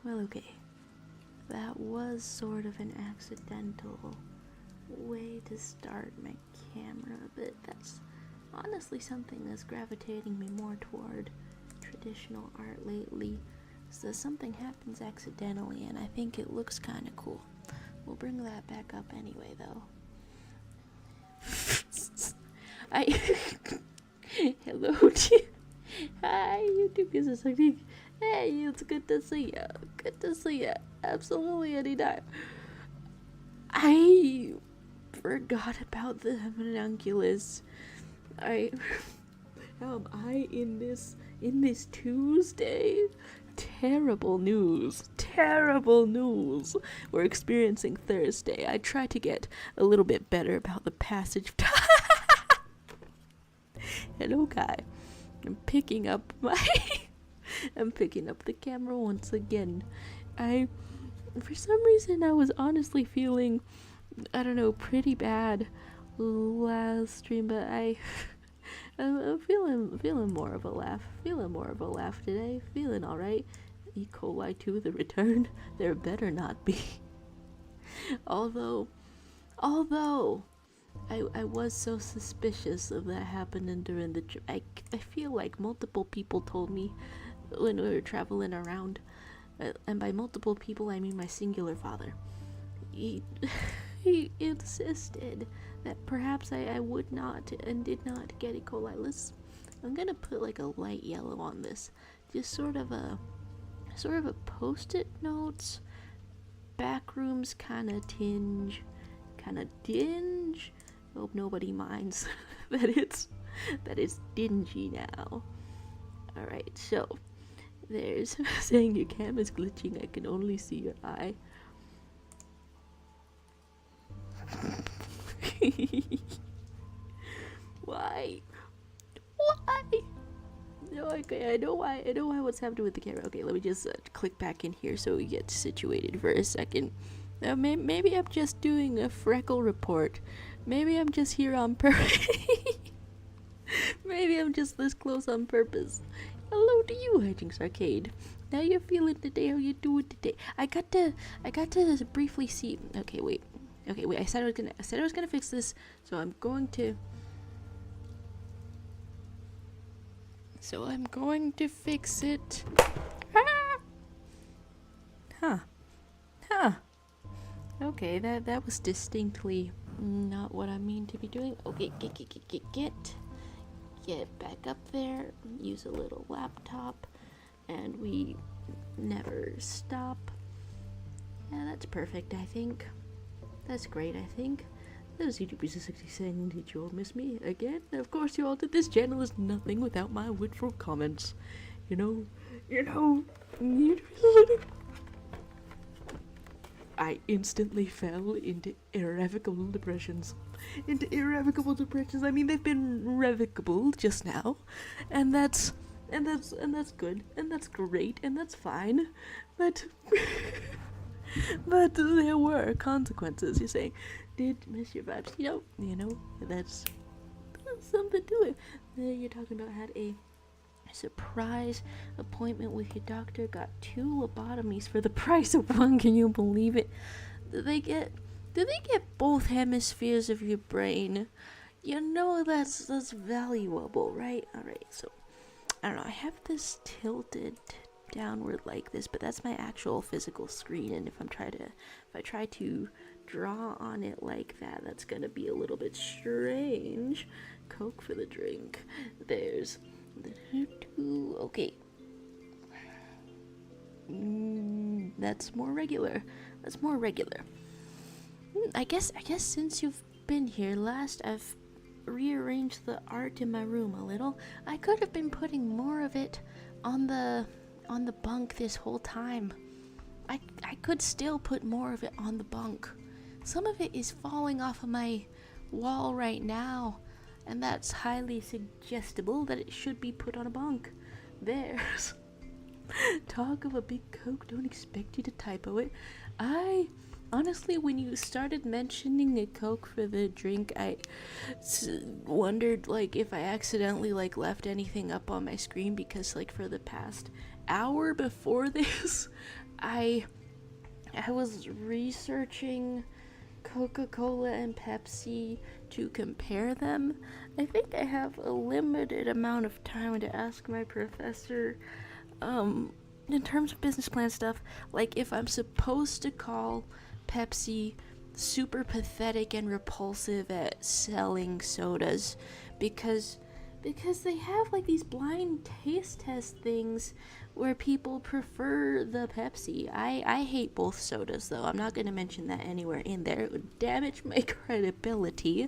Well, okay. That was sort of an accidental way to start my camera, but that's honestly something that's gravitating me more toward traditional art lately. So something happens accidentally, and I think it looks kind of cool. We'll bring that back up anyway, though. Hello, hi, YouTube users. Hey, it's good to see ya. Good to see ya. Absolutely, anytime. I forgot about the homunculus. How am I in this Tuesday? Terrible news. Terrible news. We're experiencing Thursday. I try to get a little bit better about the passage of time. Hello, guy. I'm picking up the camera once again. For some reason, I was honestly feeling, I don't know, pretty bad last stream, but I'm feeling more of a laugh. Feeling more of a laugh today. Feeling alright. E. coli 2, the return. There better not be. Although, I was so suspicious of that happening during the trip. I feel like multiple people told me when we were traveling around, and by multiple people I mean my singular father. He insisted that perhaps I would not and did not get E. coli. I'm gonna put like a light yellow on this, just sort of a post-it notes, backrooms kind of dinge. Hope nobody minds that it's dingy now. Alright, so there's saying your camera's glitching, I can only see your eye. Why? No, okay, I know why what's happening with the camera. Okay, let me just click back in here so we get situated for a second. Maybe I'm just doing a freckle report. Maybe I'm just here on purpose. Maybe I'm just this close on purpose. Hello to you, Hijinks Arcade. How you feeling today? How you doing today? I got to briefly see. Okay, wait. I said I was gonna fix this, so I'm going to fix it. Huh. Okay, that was distinctly not what I mean to be doing. Okay, get back up there, use a little laptop, and we never stop. Yeah, that's perfect, I think. That's great, I think. Those YouTubers are saying, did you all miss me again? Of course you all did. This channel is nothing without my witful comments. You know, I instantly fell into irrevocable depressions. I mean, they've been revocable just now, and that's good, and that's great, and that's fine, but but there were consequences. You're saying, did miss your vibes? You know, that's something to it. You're talking about had a surprise appointment with your doctor, got 2 lobotomies for the price of 1. Can you believe it? Do they get both hemispheres of your brain? You know, that's valuable, right? Alright, so I don't know, I have this tilted downward like this, but that's my actual physical screen, and if I try to draw on it like that, that's gonna be a little bit strange. Coke for the drink. There's okay. That's more regular. I guess since you've been here last, I've rearranged the art in my room a little. I could have been putting more of it on the bunk this whole time. I could still put more of it on the bunk. Some of it is falling off of my wall right now, and that's highly suggestible that it should be put on a bunk. There's talk of a big Coke, don't expect you to typo it. I honestly, when you started mentioning a Coke for the drink, I wondered, like, if I accidentally, like, left anything up on my screen, because, like, for the past hour before this, I was researching Coca-Cola and Pepsi to compare them. I think I have a limited amount of time to ask my professor, in terms of business plan stuff, like if I'm supposed to call Pepsi super pathetic and repulsive at selling sodas, because they have like these blind taste test things where people prefer the Pepsi. I hate both sodas, though. I'm not going to mention that anywhere in there. It would damage my credibility.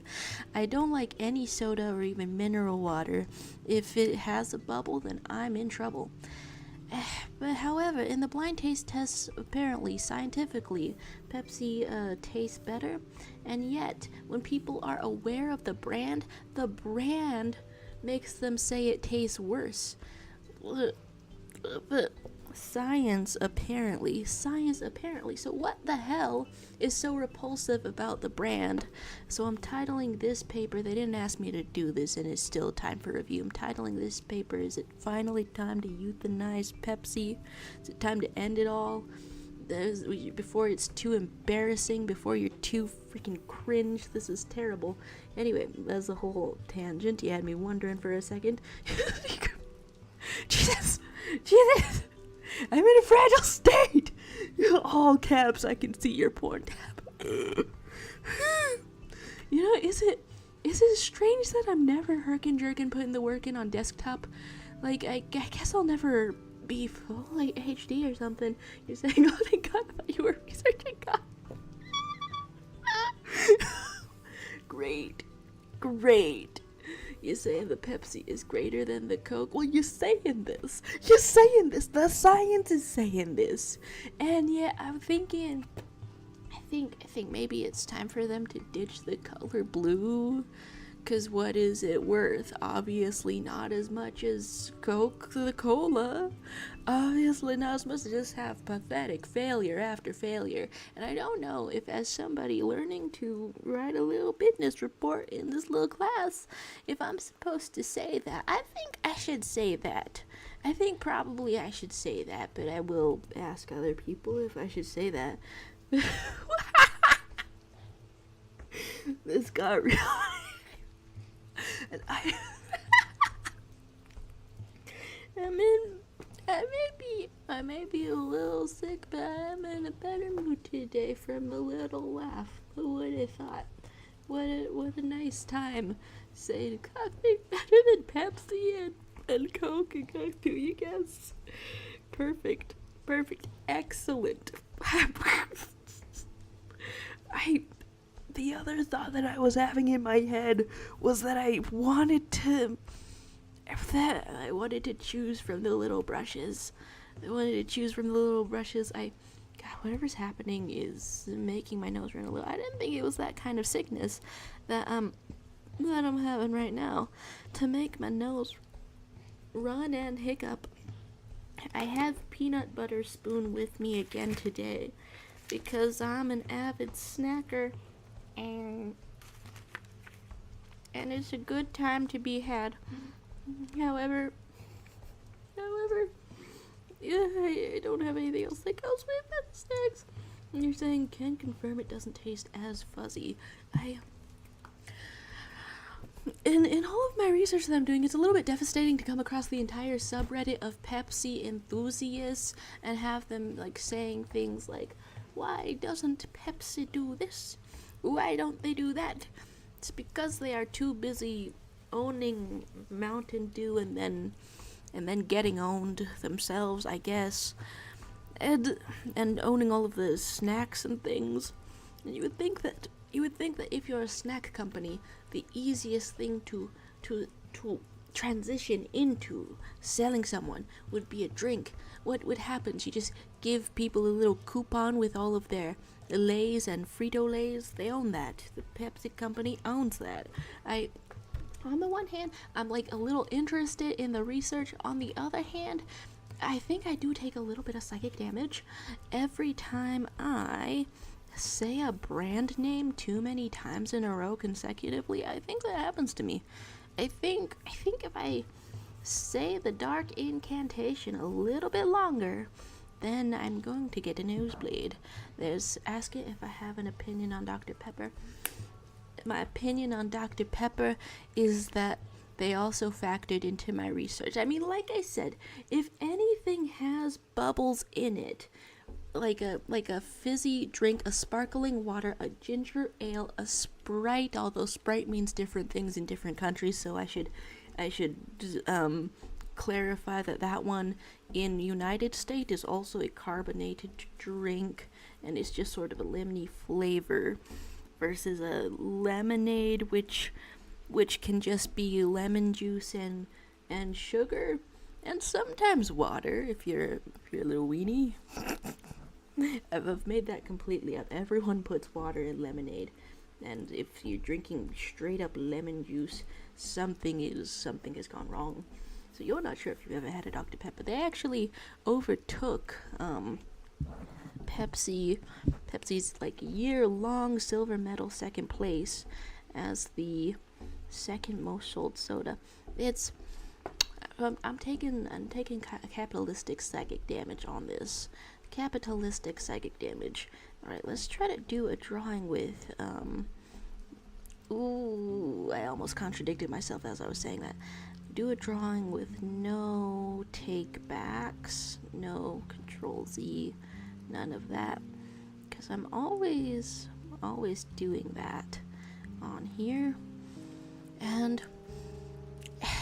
I don't like any soda or even mineral water. If it has a bubble, then I'm in trouble. But however, in the blind taste tests, apparently, scientifically, Pepsi tastes better. And yet, when people are aware of the brand makes them say it tastes worse. But science apparently. So what the hell is so repulsive about the brand? So I'm titling this paper, they didn't ask me to do this and it's still time for review. I'm titling this paper, is it finally time to euthanize Pepsi? Is it time to end it all? Before it's too embarrassing, before you're too freaking cringe. This is terrible. Anyway, that's a whole tangent. You had me wondering for a second. Jesus, I'm in a fragile state. All caps, I can see your porn tab. You know, is it strange that I'm never herkin jerkin putting the work in on desktop? Like, I guess I'll never be full like HD or something. You're saying, oh thank God, I thought you were researching God. Great. You're saying the Pepsi is greater than the Coke? Well, you're saying this. The science is saying this. And yeah, I'm thinking, I think maybe it's time for them to ditch the color blue. Because what is it worth? Obviously not as much as Coca-Cola. Obviously not as much, just have pathetic failure after failure. And I don't know if, as somebody learning to write a little business report in this little class, if I'm supposed to say that. I think I should say that. I think probably I should say that, but I will ask other people if I should say that. This got real. And I may be a little sick, but I'm in a better mood today from a little laugh. Who would have thought? What a nice time saying coffee better than Pepsi and Coke and Coke, do you guess? Perfect, excellent. The other thought that I was having in my head was that I wanted to choose from the little brushes. God, whatever's happening is making my nose run a little. I didn't think it was that kind of sickness that I'm having right now to make my nose run and hiccup. I have peanut butter spoon with me again today because I'm an avid snacker. And it's a good time to be had. However, yeah, I don't have anything else that goes with that snacks. And you're saying, can confirm it doesn't taste as fuzzy. In all of my research that I'm doing, it's a little bit devastating to come across the entire subreddit of Pepsi enthusiasts and have them like saying things like, why doesn't Pepsi do this? Why don't they do that? It's because they are too busy owning Mountain Dew and then getting owned themselves, I guess. And owning all of the snacks and things. And you would think that if you're a snack company, the easiest thing to transition into selling someone would be a drink. What would happen? You just give people a little coupon with all of their Lay's and Frito-Lay's. They own that. The Pepsi company owns that. On the one hand, I'm like a little interested in the research. On the other hand, I think I do take a little bit of psychic damage every time I say a brand name too many times in a row consecutively, I think that happens to me. I think if I say the dark incantation a little bit longer, then I'm going to get a nosebleed. There's ask it if I have an opinion on Dr. Pepper. My opinion on Dr. Pepper is that they also factored into my research. I mean, like I said, if anything has bubbles in it, like a fizzy drink, a sparkling water, a ginger ale, a Sprite, although Sprite means different things in different countries, so I should clarify that one in United States is also a carbonated drink, and it's just sort of a lemony flavor, versus a lemonade, which can just be lemon juice and sugar, and sometimes water if you're a little weenie. I've made that completely up. Everyone puts water in lemonade, and if you're drinking straight up lemon juice, something has gone wrong. So you're not sure if you've ever had a Dr. Pepper. They actually overtook Pepsi's like year-long silver medal second place as the second most sold soda. It's I'm taking capitalistic psychic damage on this. Capitalistic psychic damage. All right, let's try to do a drawing with I almost contradicted myself as I was saying that. Do a drawing with no take backs, no Control Z, none of that, because I'm always doing that on here. And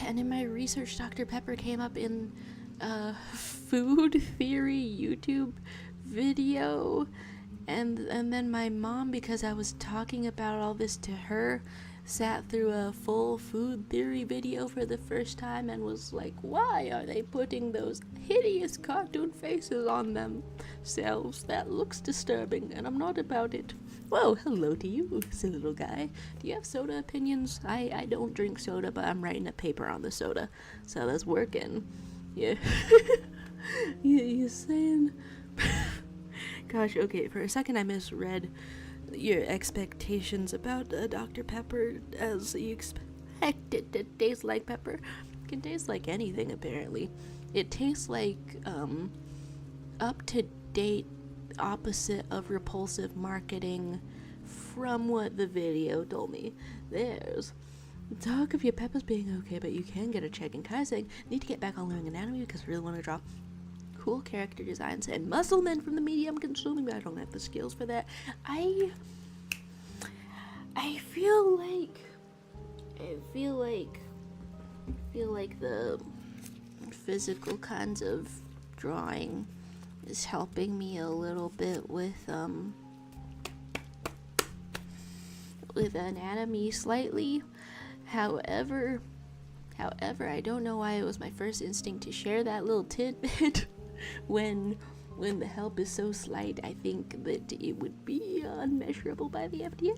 in my research, Dr. Pepper came up in a food theory YouTube video, and then my mom, because I was talking about all this to her, sat through a full food theory video for the first time and was like, why are they putting those hideous cartoon faces on themselves? That looks disturbing, and I'm not about it. Whoa, hello to you, silly little guy. Do you have soda opinions? I don't drink soda, but I'm writing a paper on the soda, so that's working. Yeah. You're saying... Gosh, okay, for a second I misread your expectations about Dr. Pepper, as you expect it to taste like pepper. It can taste like anything, apparently. It tastes like up-to-date opposite of repulsive marketing from what the video told me. There's talk of your peppers being okay, but you can get a check. And Kai saying, need to get back on learning anatomy because I really want to draw cool character designs and muscle men from the media I'm consuming, but I don't have the skills for that. I feel like the physical kinds of drawing is helping me a little bit with anatomy slightly. However, I don't know why it was my first instinct to share that little tidbit when the help is so slight. I think that it would be unmeasurable by the FDA.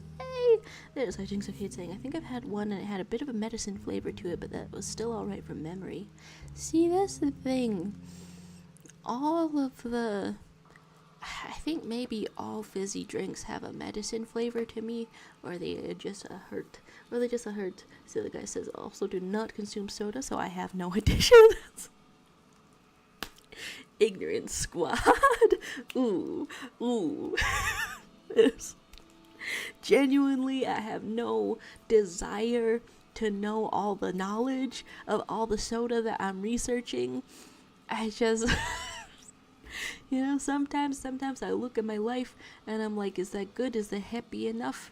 There's Hijinks Kid saying, I think I've had one and it had a bit of a medicine flavor to it, but that was still alright from memory. See, that's the thing. I think maybe all fizzy drinks have a medicine flavor to me, or they just a hurt. So the guy says, also do not consume soda, so I have no additions. Ignorant squad. Ooh. Genuinely, I have no desire to know all the knowledge of all the soda that I'm researching. I just... sometimes I look at my life and I'm like, is that good? Is that happy enough?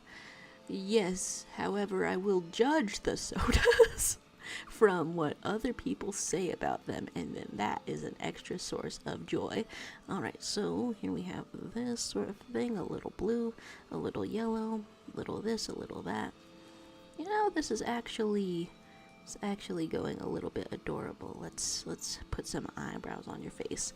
Yes, however, I will judge the sodas from what other people say about them, and then that is an extra source of joy. Alright, so here we have this sort of thing, a little blue, a little yellow, a little this, a little that. This is actually going a little bit adorable. Let's put some eyebrows on your face.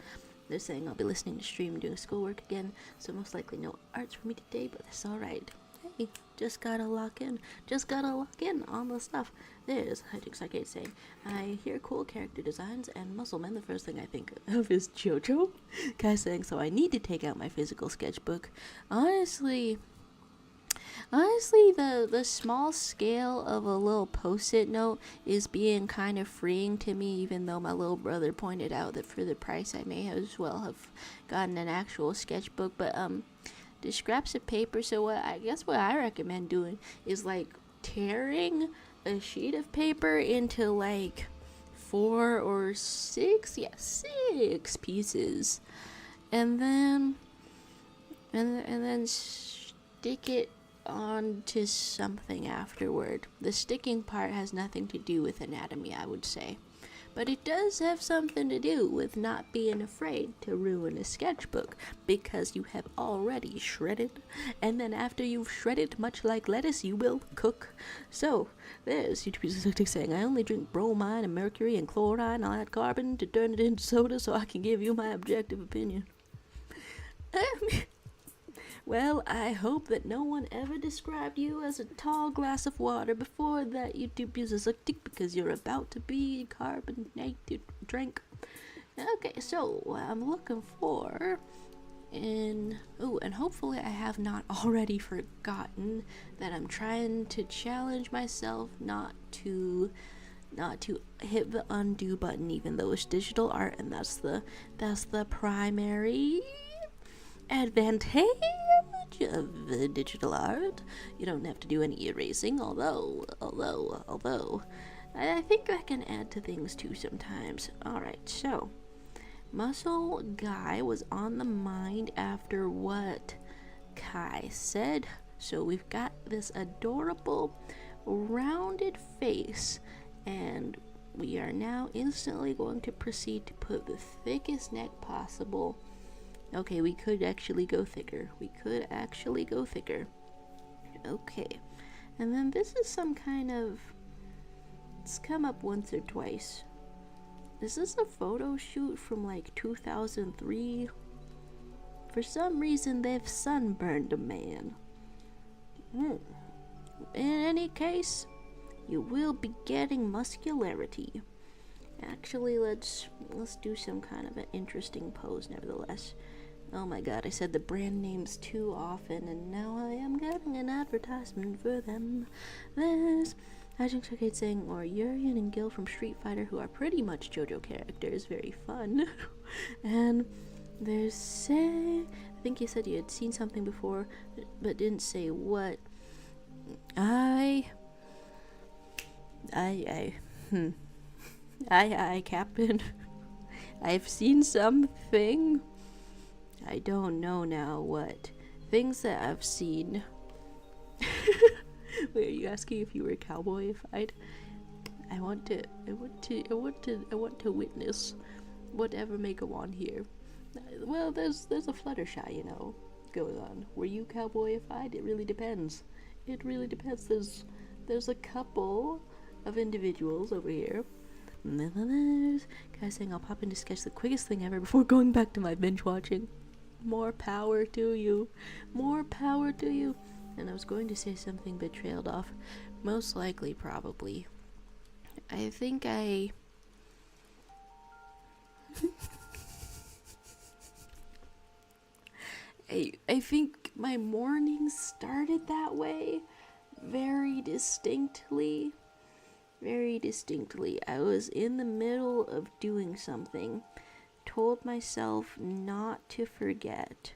They're saying I'll be listening to stream and doing schoolwork again, so most likely no arts for me today, but that's alright. hey, just gotta lock in. Just gotta lock in on the stuff. There's hijinks arcade saying, I hear cool character designs and muscle men. The first thing I think of is JoJo. Kai saying, so I need to take out my physical sketchbook. Honestly, the small scale of a little post-it note is being kind of freeing to me, even though my little brother pointed out that for the price I may as well have gotten an actual sketchbook. But the scraps of paper, so what I recommend doing is like tearing a sheet of paper into like 4 or 6 pieces, and then stick it onto something afterward. The sticking part has nothing to do with anatomy, I would say, but it does have something to do with not being afraid to ruin a sketchbook, because you have already shredded, and then after you've shredded, much like lettuce, you will cook. So there's YouTube saying, I only drink bromine and mercury and chloride and all that carbon to turn it into soda so I can give you my objective opinion. Well, I hope that no one ever described you as a tall glass of water before that YouTube uses a tick, because you're about to be carbonated drink. Okay, so what I'm looking for and hopefully I have not already forgotten that I'm trying to challenge myself not to hit the undo button, even though it's digital art, and that's the primary advantage of the digital art. You don't have to do any erasing, although I think I can add to things too sometimes. Alright, so Muscle Guy was on the mind after what Kai said. So we've got this adorable rounded face, and we are now instantly going to proceed to put the thickest neck possible. Okay, we could actually go thicker. Okay. And then this is some kind of... It's come up once or twice. Is this a photo shoot from like 2003? For some reason, they've sunburned a man. In any case, you will be getting muscularity. Actually, let's do some kind of an interesting pose nevertheless. Oh my god, I said the brand names too often, and now I am getting an advertisement for them. There's Hajin Arcade saying, or Urian and Gil from Street Fighter, who are pretty much JoJo characters, very fun. And there's I think you said you had seen something before, but didn't say what. Captain. I've seen something. I don't know now what. Things that I've seen. Wait, are you asking if you were cowboyified? I want to witness whatever may go on here. Well, there's a Fluttershy, you know, going on. Were you cowboyified? It really depends. There's a couple of individuals over here. And then there's guys saying, I'll pop in to sketch the quickest thing ever before going back to my binge watching. More power to you. And I was going to say something but trailed off. Most likely, probably. I think I think my mornings started that way very distinctly. I was in the middle of doing something, told myself not to forget,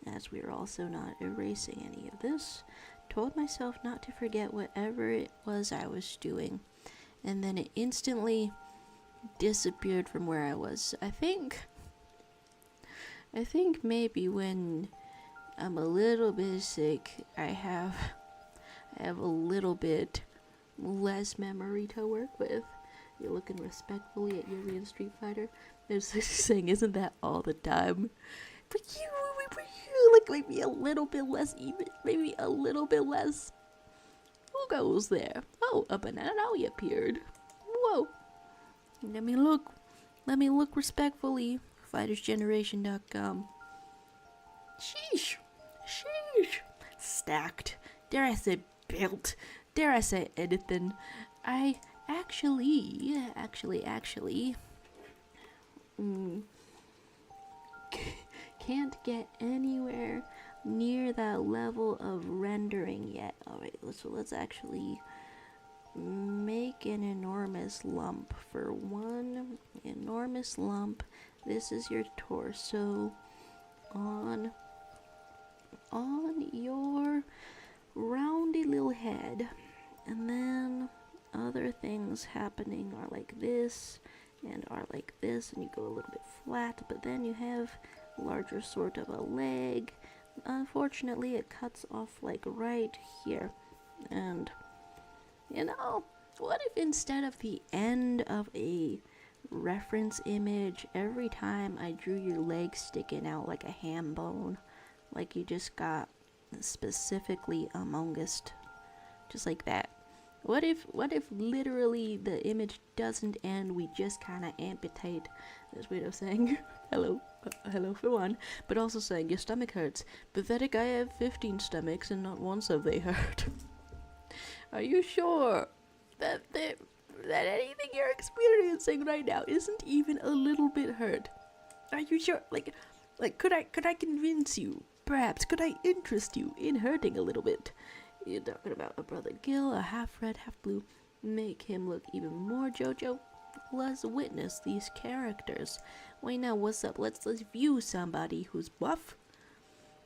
as we are also not erasing any of this, told myself not to forget whatever it was I was doing, and then it instantly disappeared from where I was. I think maybe when I'm a little bit sick, I have a little bit less memory to work with. You're looking respectfully at Yuri and Street Fighter. There's this saying, isn't that all the time? But you, like maybe a little bit less even, maybe a little bit less. Who goes there? Oh, a banana appeared. Whoa. Let me look respectfully. FightersGeneration.com. Sheesh. Stacked. dare I say built, dare I say anything. I actually, can't get anywhere near that level of rendering yet. Alright, so let's actually make an enormous lump. For one enormous lump, this is your torso on your roundy little head. And then other things happening are like this and are like this, and you go a little bit flat, but then you have larger sort of a leg. Unfortunately, it cuts off like right here. And you know, what if instead of the end of a reference image, every time I drew your leg sticking out like a ham bone, like you just got specifically Among Us, just like that? What if literally the image doesn't end, we just kind of amputate? This way of saying hello for one, but also saying your stomach hurts. Pathetic, I have 15 stomachs and not once have they hurt. Are you sure that anything you're experiencing right now isn't even a little bit hurt? Are you sure? Like could I convince you? Perhaps could I interest you in hurting a little bit? You're talking about a brother Gil, a half red, half blue. Make him look even more JoJo. Let's witness these characters. Wait, now what's up? Let's view somebody who's buff.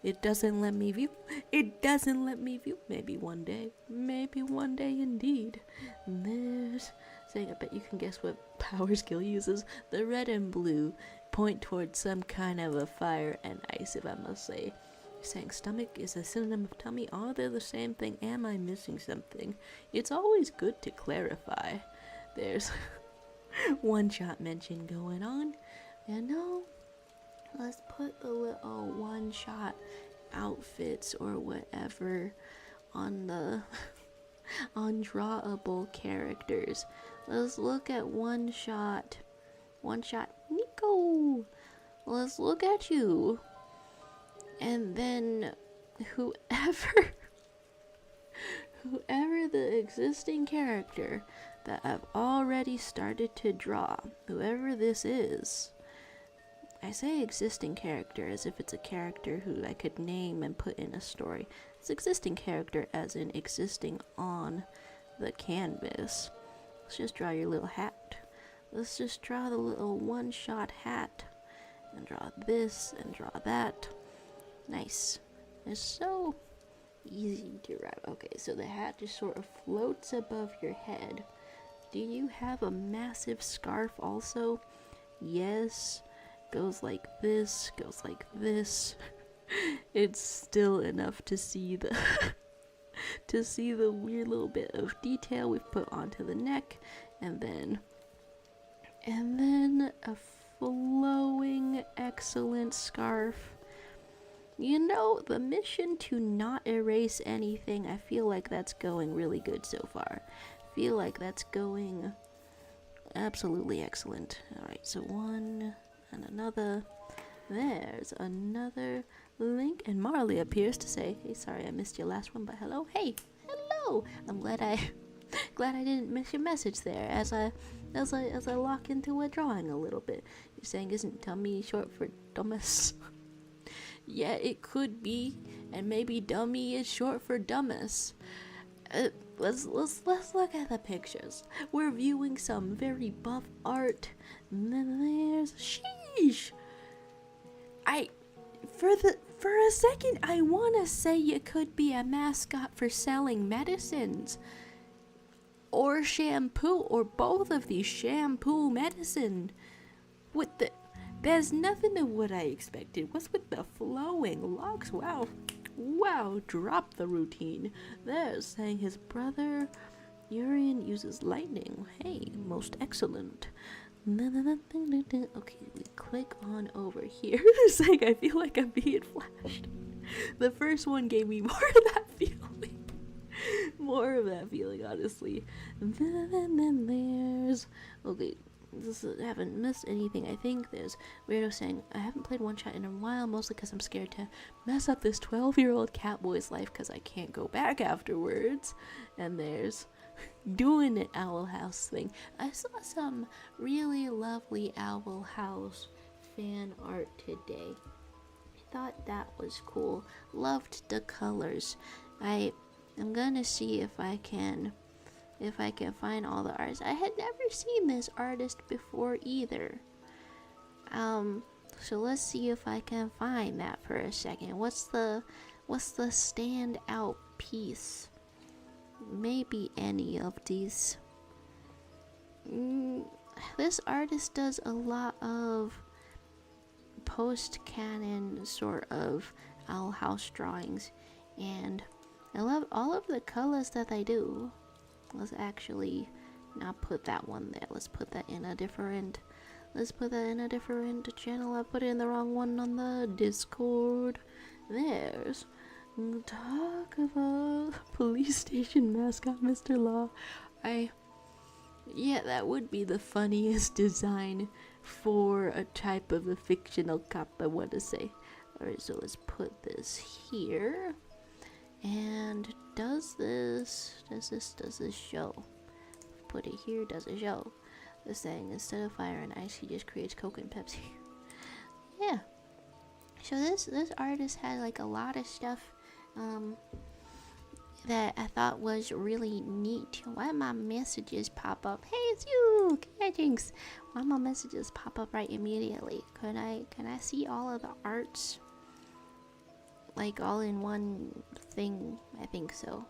It doesn't let me view. It doesn't let me view. Maybe one day. Maybe one day indeed. And there's saying, I bet you can guess what power skill uses. The red and blue point towards some kind of a fire and ice, if I must say. Saying stomach is a synonym of tummy. Are they the same thing? Am I missing something? It's always good to clarify. There's one-shot mention going on. And no, let's put the little one-shot outfits or whatever on the undrawable characters. Let's look at one-shot Nico. Let's look at you. And then whoever the existing character that I've already started to draw, whoever this is, I say existing character as if it's a character who I could name and put in a story. It's existing character as in existing on the canvas. Let's just draw your little hat. Let's just draw the little one-shot hat. And draw this and draw that. Nice. It's so easy to write. Okay, so the hat just sort of floats above your head. Do you have a massive scarf also? Yes. Goes like this, goes like this. It's still enough to see the weird little bit of detail we've put onto the neck, and then a flowing excellent scarf. You know, the mission to not erase anything, I feel like that's going really good so far. I feel like that's going absolutely excellent. Alright, so one and another. There's another link, and Marley appears to say, hey, sorry I missed your last one, but hello. Hey, hello. I'm glad I didn't miss your message there as I lock into a drawing a little bit. You're saying, isn't tummy short for dumbass? Yeah, it could be, and maybe dummy is short for dumbass. Let's look at the pictures. We're viewing some very buff art, and then there's sheesh. For a second, I wanna say you could be a mascot for selling medicines, or shampoo, or both of these, shampoo, medicine. There's nothing of what I expected. What's with the flowing locks? Wow, drop the routine. There's saying his brother Urian uses lightning. Hey, most excellent. Okay, we click on over here. Saying I feel like I'm being flashed. The first one gave me more of that feeling. More of that feeling, honestly. And then there's... Okay, haven't missed anything. I think there's Weirdo saying, I haven't played One Shot in a while, mostly because I'm scared to mess up this 12-year-old Catboy's life because I can't go back afterwards. And there's doing it Owl House thing. I saw some really lovely Owl House fan art today. I thought that was cool. Loved the colors. I'm gonna see if I can find all the artists. I had never seen this artist before either. So let's see if I can find that for a second. What's the standout piece? Maybe any of these. This artist does a lot of post-canon sort of Owl House drawings, and I love all of the colors that they do. Let's actually not put that one there. Let's put that in a different channel. I put it in the wrong one on the Discord. There's talk about police station mascot Mr. Law. Yeah, that would be the funniest design for a type of a fictional cop, I want to say. Alright, so let's put this here. And does this show? Put it here, does it show? The saying, instead of fire and ice, he just creates Coke and Pepsi. Yeah. So this artist had like a lot of stuff that I thought was really neat. Why my messages pop up? Hey, it's you, Jinx. Why my messages pop up right immediately? Can I see all of the arts? Like all in one thing? I think so.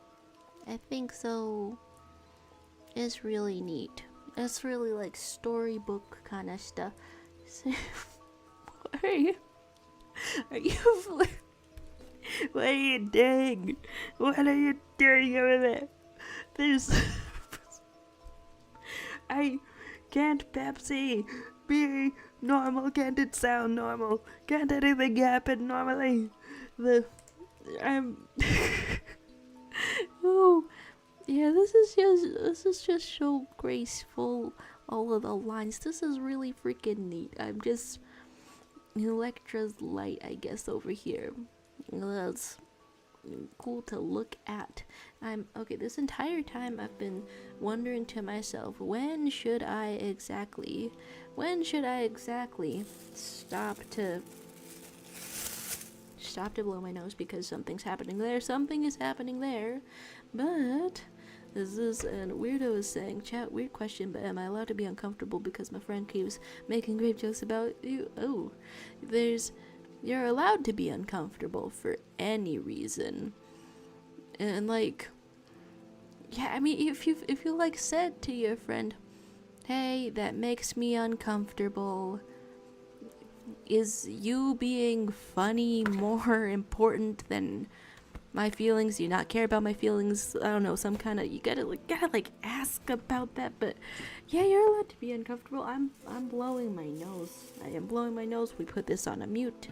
It's really neat. It's really like storybook kind of stuff. What are you? What are you doing? What are you doing over there? Can't Pepsi be normal? Can't it sound normal? Can't anything happen normally? Oh, yeah, this is just so graceful. All of the lines. This is really freaking neat. I'm just Electra's light, I guess, over here. That's cool to look at. Okay, this entire time I've been wondering to myself, when should I exactly stop to blow my nose, because something is happening there. But this is, and Weirdo is saying, chat, weird question, but am I allowed to be uncomfortable because my friend keeps making grave jokes about you? Oh, you're allowed to be uncomfortable for any reason. And like, yeah, I mean, if you like said to your friend, hey, that makes me uncomfortable, is you being funny more important than my feelings? Do you not care about my feelings? I don't know, some kind of, you gotta ask about that. But yeah, you're allowed to be uncomfortable. I'm blowing my nose. I am blowing my nose. We put this on a mute.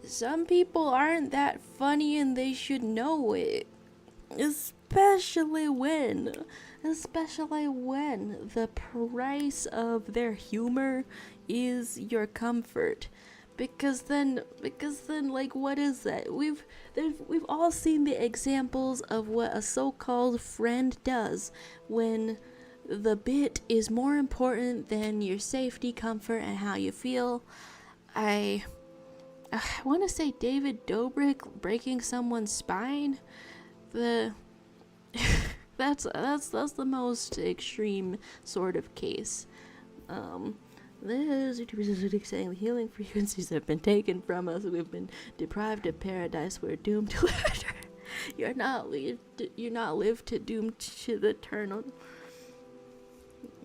Some people aren't that funny and they should know it. Especially when the price of their humor is your comfort. Because then like, what is that? We've all seen the examples of what a so-called friend does when the bit is more important than your safety, comfort, and how you feel. I want to say David Dobrik breaking someone's spine. That's the most extreme sort of case. This is saying the healing frequencies have been taken from us. We've been deprived of paradise. We're doomed to enter. You're not lived to doom to the eternal.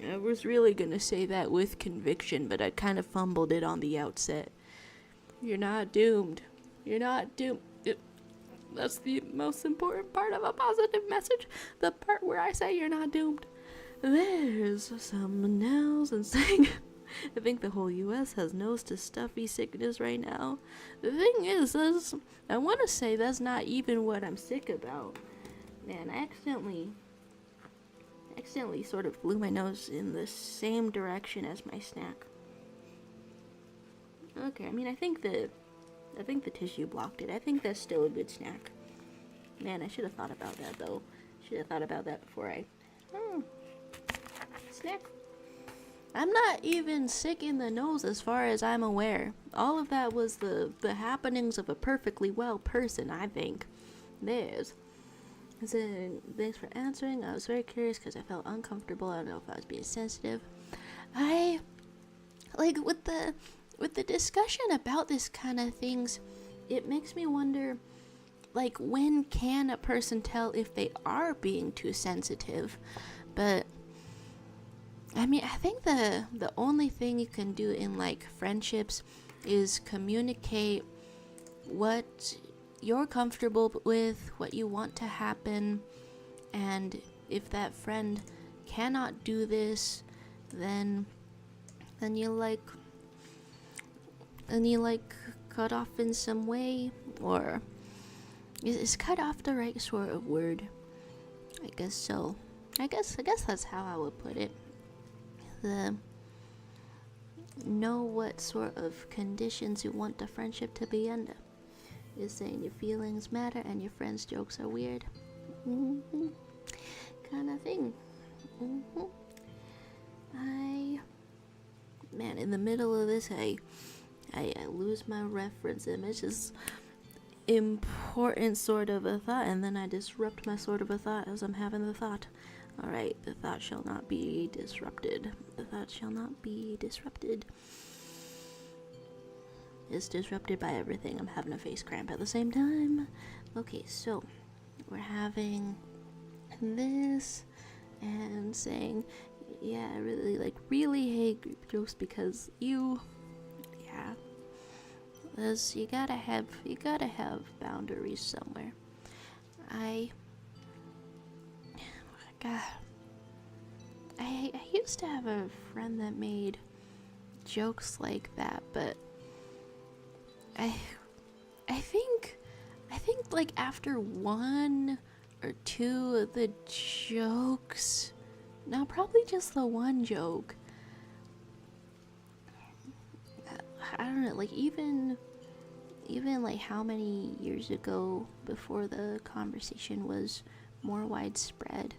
I was really gonna say that with conviction, but I kind of fumbled it on the outset. You're not doomed. You're not doomed. That's the most important part of a positive message. The part where I say you're not doomed. There's some nows and saying, I think the whole U.S. has nose to stuffy sickness right now. The thing is, I want to say that's not even what I'm sick about. Man, I accidentally sort of blew my nose in the same direction as my snack. Okay, I mean, I think the tissue blocked it. I think that's still a good snack. Man, I should have thought about that, though. Should have thought about that before I... Snack. I'm not even sick in the nose as far as I'm aware. All of that was the happenings of a perfectly well person, I think. Thanks for answering. I was very curious because I felt uncomfortable. I don't know if I was being sensitive. I... Like, with the discussion about this kind of things, it makes me wonder, like, when can a person tell if they are being too sensitive? But I mean, I think the only thing you can do in, like, friendships is communicate what you're comfortable with, what you want to happen, and if that friend cannot do this, then you cut off in some way, or is cut off the right sort of word? I guess so. I guess that's how I would put it. Know what sort of conditions you want the friendship to be under. You're saying your feelings matter and your friends' jokes are weird. Kind of thing. Man, in the middle of this, I lose my reference image. It's important sort of a thought, and then I disrupt my sort of a thought as I'm having the thought. Alright, the thought shall not be disrupted. The thought shall not be disrupted. It's disrupted by everything. I'm having a face cramp at the same time. Okay, so we're having this and saying, yeah, I really hate group jokes because you gotta have boundaries somewhere. I used to have a friend that made jokes like that, but I think like after one or two of the jokes, no, probably just the one joke, I don't know, like even like how many years ago before the conversation was more widespread,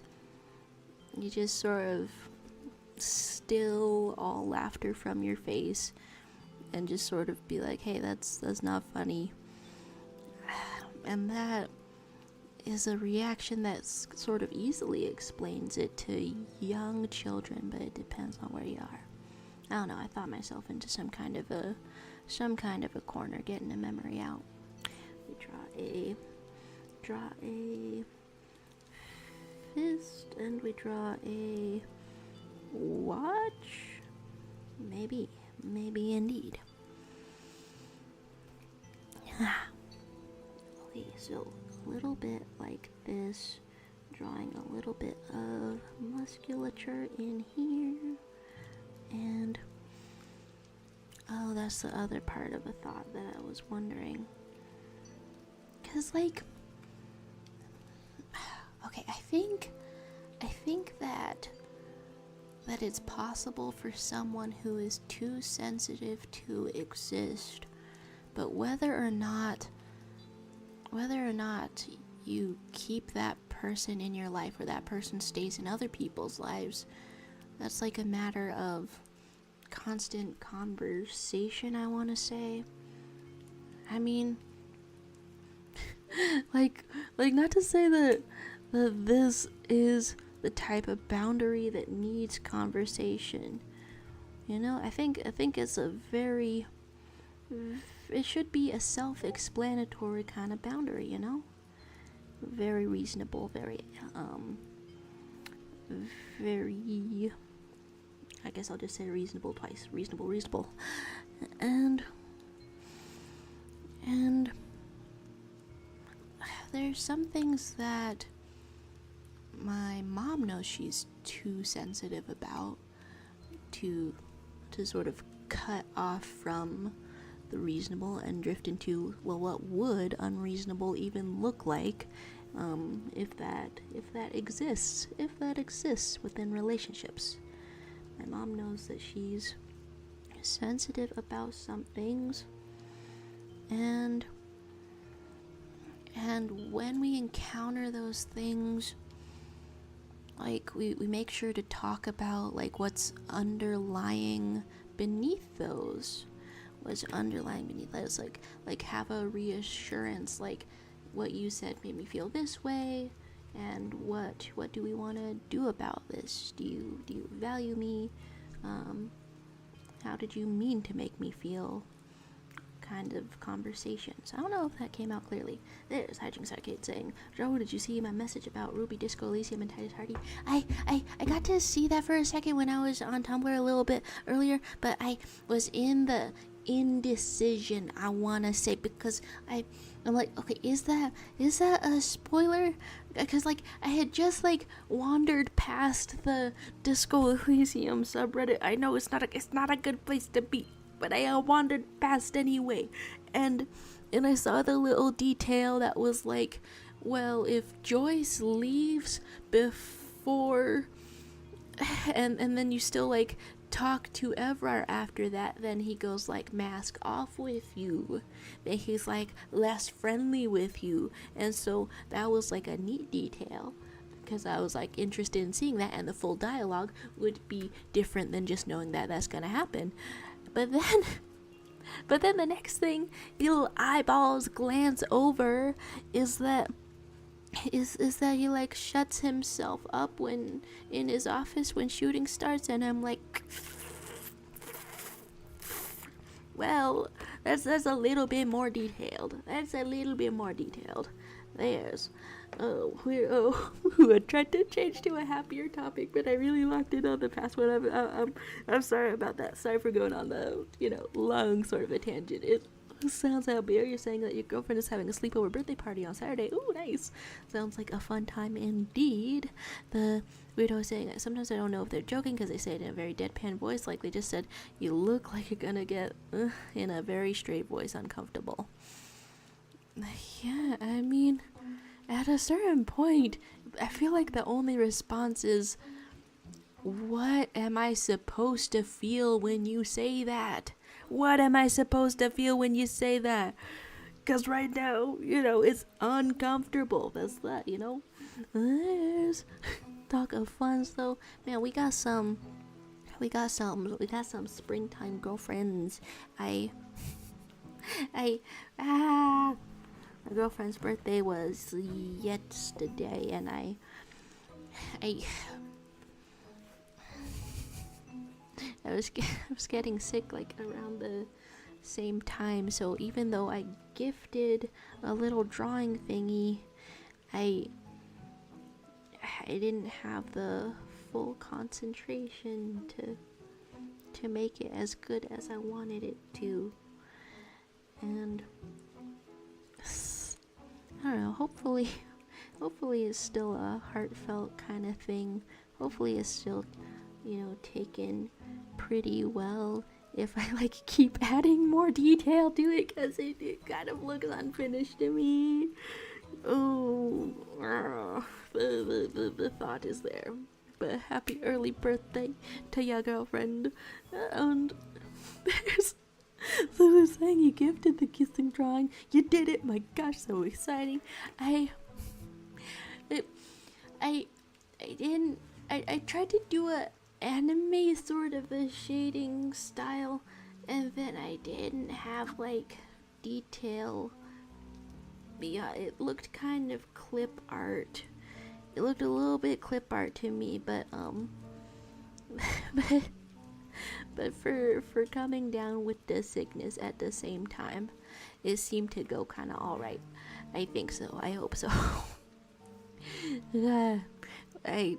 you just sort of still all laughter from your face and just sort of be like, hey, that's not funny. And that is a reaction that sort of easily explains it to young children, but it depends on where you are. I don't know, I thought myself into some kind of a corner, getting a memory out. We draw a fist, and we draw a watch. Maybe indeed. Okay, so a little bit like this, drawing a little bit of musculature in here, and oh, that's the other part of a thought that I was wondering. 'Cause like, okay, I think that it's possible for someone who is too sensitive to exist, but whether or not you keep that person in your life or that person stays in other people's lives, that's like a matter of constant conversation, I want to say. I mean, like not to say that this is the type of boundary that needs conversation. You know, I think it's it should be a self-explanatory kind of boundary, you know? very reasonable, very, I guess I'll just say reasonable twice. Reasonable. And there's some things that my mom knows she's too sensitive about to sort of cut off from the reasonable and drift into, well, what would unreasonable even look like, if that exists within relationships. My mom knows that she's sensitive about some things, and when we encounter those things, like, we make sure to talk about, like, what's underlying beneath those. Like have a reassurance, like, what you said made me feel this way, and what do we want to do about this? Do you value me? How did you mean to make me feel? Kind of conversations. I don't know if that came out clearly. There's Hijinks Arcade saying, Joe, did you see my message about Ruby Disco Elysium and Titus Hardy? I got to see that for a second when I was on Tumblr a little bit earlier, but I was in the indecision, I wanna say, because I'm like, okay, is that a spoiler? Because, like, I had just, like, wandered past the Disco Elysium subreddit. I know it's not a good place to be, but I wandered past anyway, and I saw the little detail that was like, well, if Joyce leaves before, and then you still, like, talk to Evrar after that, then he goes, like, mask off with you, then he's, like, less friendly with you, and so that was, like, a neat detail, because I was, like, interested in seeing that, and the full dialogue would be different than just knowing that that's gonna happen. But then the next thing your eyeballs glance over is that he, like, shuts himself up when in his office when shooting starts, and I'm like, well, that's a little bit more detailed. There's I tried to change to a happier topic, but I really locked in on the past one. I'm sorry about that. Sorry for going on the, long sort of a tangent. It sounds happy. You're saying that your girlfriend is having a sleepover birthday party on Saturday. Ooh, nice. Sounds like a fun time indeed. The weirdo is saying, sometimes I don't know if they're joking because they say it in a very deadpan voice, like they just said, you look like you're gonna get, in a very straight voice, uncomfortable. Yeah, I mean, at a certain point, I feel like the only response is, what am I supposed to feel when you say that? What am I supposed to feel when you say that? Because right now, it's uncomfortable. That's that, There's talk of fun, though. Man, we got some springtime girlfriends. My girlfriend's birthday was yesterday, and I was getting sick, like, around the same time, so even though I gifted a little drawing thingy, I didn't have the full concentration to make it as good as I wanted it to, and I don't know, hopefully it's still a heartfelt kind of thing. Hopefully it's still, taken pretty well if I, like, keep adding more detail to it, because it kind of looks unfinished to me. Oh, the thought is there. But happy early birthday to your girlfriend. And there's Lulu saying you gifted the kissing drawing. You did it. My gosh, so exciting. I tried to do a anime sort of a shading style, and then I didn't have, like, detail. Yeah, it looked kind of clip art. It looked a little bit clip art to me, but but for coming down with the sickness at the same time, it seemed to go kind of all right. I think so. I hope so. Uh, I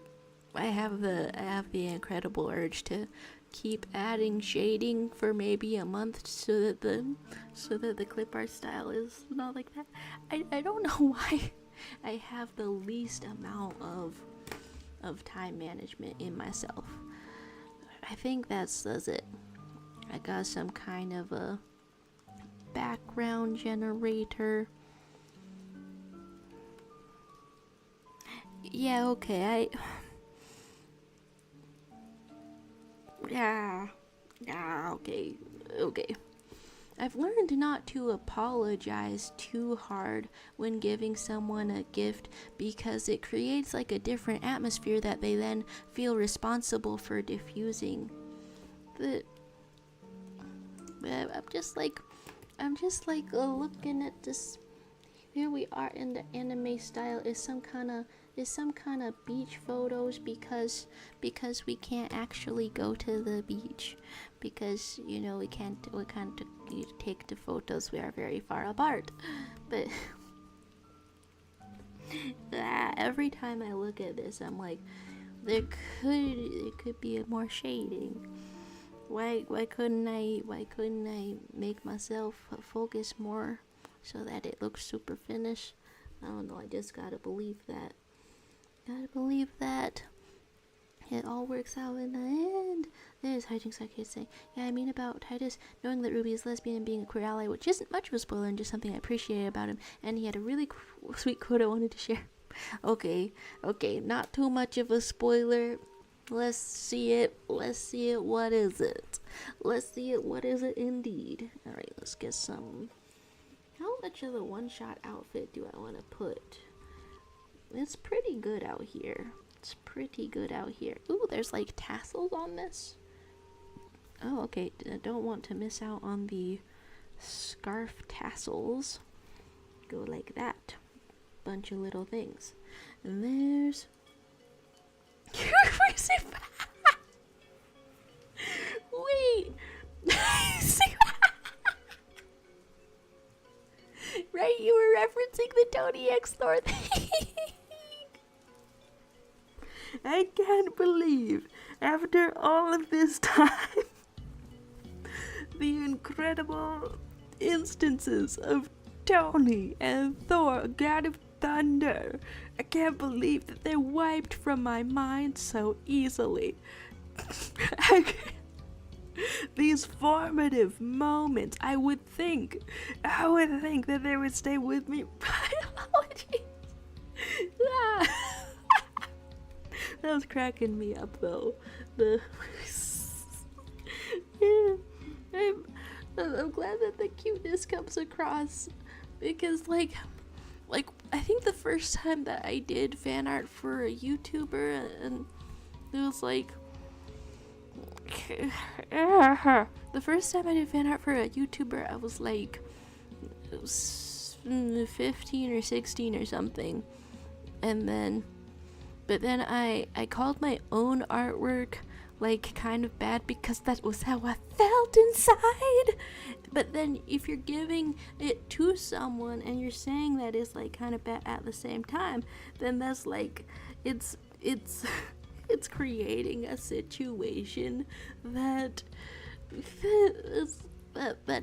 I have the incredible urge to keep adding shading for maybe a month so that the clip art style is not like that. I don't know why I have the least amount of time management in myself. I think that says it. I got some kind of a background generator. Yeah, okay, yeah, okay. I've learned not to apologize too hard when giving someone a gift because it creates like a different atmosphere that they then feel responsible for diffusing. The I'm just like looking at this. Here we are in the anime style. Is some kind of beach photos because we can't actually go to the beach because we can't take the photos. We are very far apart. But every time I look at this, I'm like, there could be more shading. Why couldn't I make myself focus more so that it looks super finished? I don't know, I just gotta believe that. It all works out in the end. There's hijinks I could say. Yeah, I mean about Titus knowing that Ruby is lesbian and being a queer ally, which isn't much of a spoiler and just something I appreciated about him, and he had a really sweet quote I wanted to share. Okay, not too much of a spoiler. Let's see it. What is it? What is it indeed? Alright, let's get some. How much of the one-shot outfit do I want to put? It's pretty good out here. Ooh, there's like tassels on this. Oh, okay. I don't want to miss out on the scarf tassels. Go like that. Bunch of little things. And there's... Wait. Right, you were referencing the Tony X Thor thing. I can't believe, after all of this time, the incredible instances of Tony and Thor, God of Thunder. I can't believe that they're wiped from my mind so easily. These formative moments, I would think that they would stay with me. My apologies. That was cracking me up though. I'm glad that the cuteness comes across because like I think the first time that I did fan art for a YouTuber and it was like the first time I did fan art for a YouTuber I was like it was 15 or 16 or something, and but then I called my own artwork like kind of bad because that was how I felt inside. But then if you're giving it to someone and you're saying that it's like kind of bad at the same time, then that's like it's creating a situation that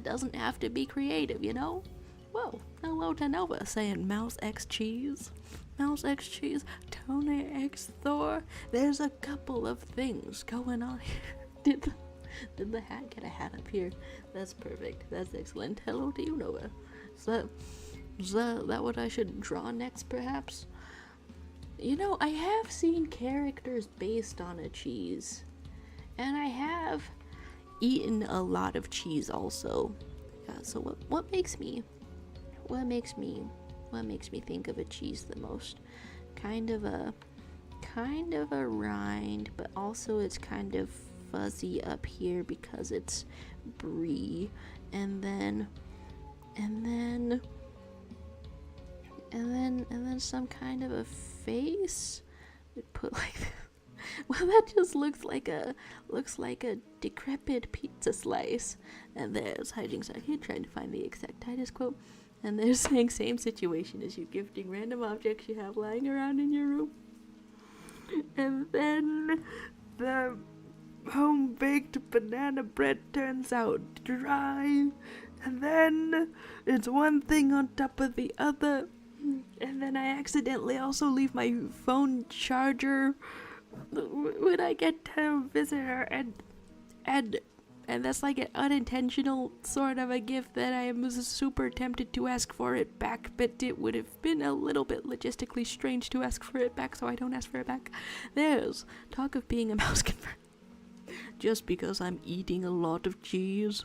doesn't have to be creative, you know? Whoa, hello to Nova saying Mouse X Cheese, Tony X Thor. There's a couple of things going on here. Did the hat get a hat up here? That's perfect. That's excellent. Hello to you, Nova. Is that what I should draw next, perhaps? You know, I have seen characters based on a cheese, and I have eaten a lot of cheese also. Yeah, so what makes me think of a cheese the most? Kind of a rind, but also it's kind of fuzzy up here because it's brie, and then some kind of a face. We put like this. Well, that just looks like a decrepit pizza slice. And there's hijinks out here trying to find the exact Titus quote. And they're saying same situation as you gifting random objects you have lying around in your room. And then the home-baked banana bread turns out dry. And then it's one thing on top of the other. And then I accidentally also leave my phone charger when I get to visit her, and that's like an unintentional sort of a gift that I am super tempted to ask for it back, but it would have been a little bit logistically strange to ask for it back, so I don't ask for it back. There's talk of being a mouse convert. Just because I'm eating a lot of cheese.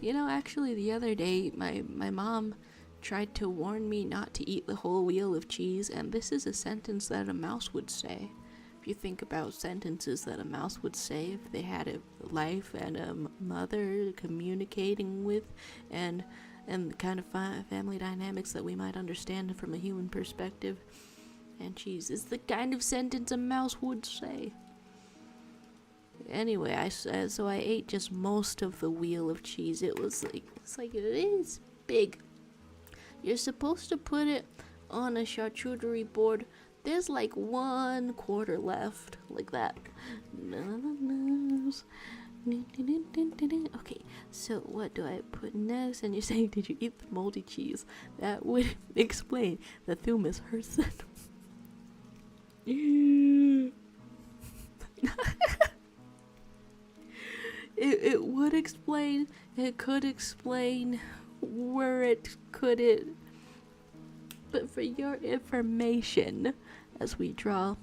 Actually the other day, my mom tried to warn me not to eat the whole wheel of cheese, and this is a sentence that a mouse would say. If you think about sentences that a mouse would say if they had a life and a mother communicating with, and the kind of family dynamics that we might understand from a human perspective, and cheese is the kind of sentence a mouse would say. Anyway, so I ate just most of the wheel of cheese. It is big. You're supposed to put it on a charcuterie board. There's like 1/4 left, like that. Okay, so what do I put next? And you're saying, did you eat the moldy cheese? That would explain the tummyhurtcore. It would explain, it could explain where it couldn't. But for your information, as we draw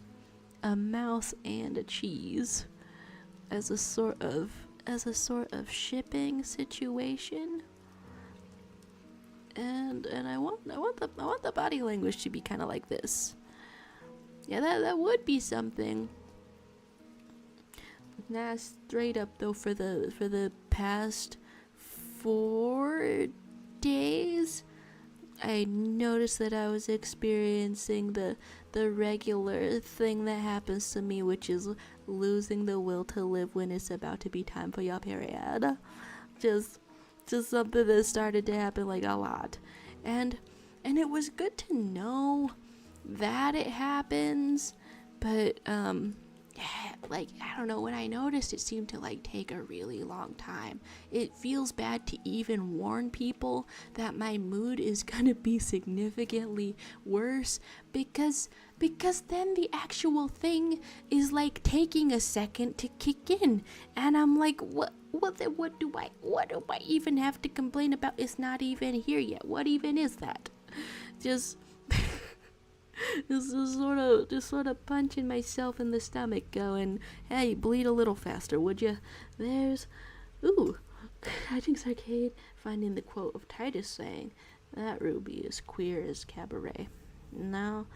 a mouse and a cheese as a sort of shipping situation, and I want the body language to be kind of like this. Yeah, that would be something. Nah, straight up though, for the past 4 days, I noticed that I was experiencing the regular thing that happens to me, which is losing the will to live when it's about to be time for your period. Just something that started to happen like a lot, and it was good to know that it happens, but like, I don't know, when I noticed, it seemed to like take a really long time. It feels bad to even warn people that my mood is gonna be significantly worse, because then the actual thing is like taking a second to kick in, and I'm like, what do I even have to complain about? It's not even here yet. What even is that? Just just sort of punching myself in the stomach, going, hey, bleed a little faster, would you? There's, Hijinks Arcade finding the quote of Titus saying, that Ruby is queer as cabaret. Now,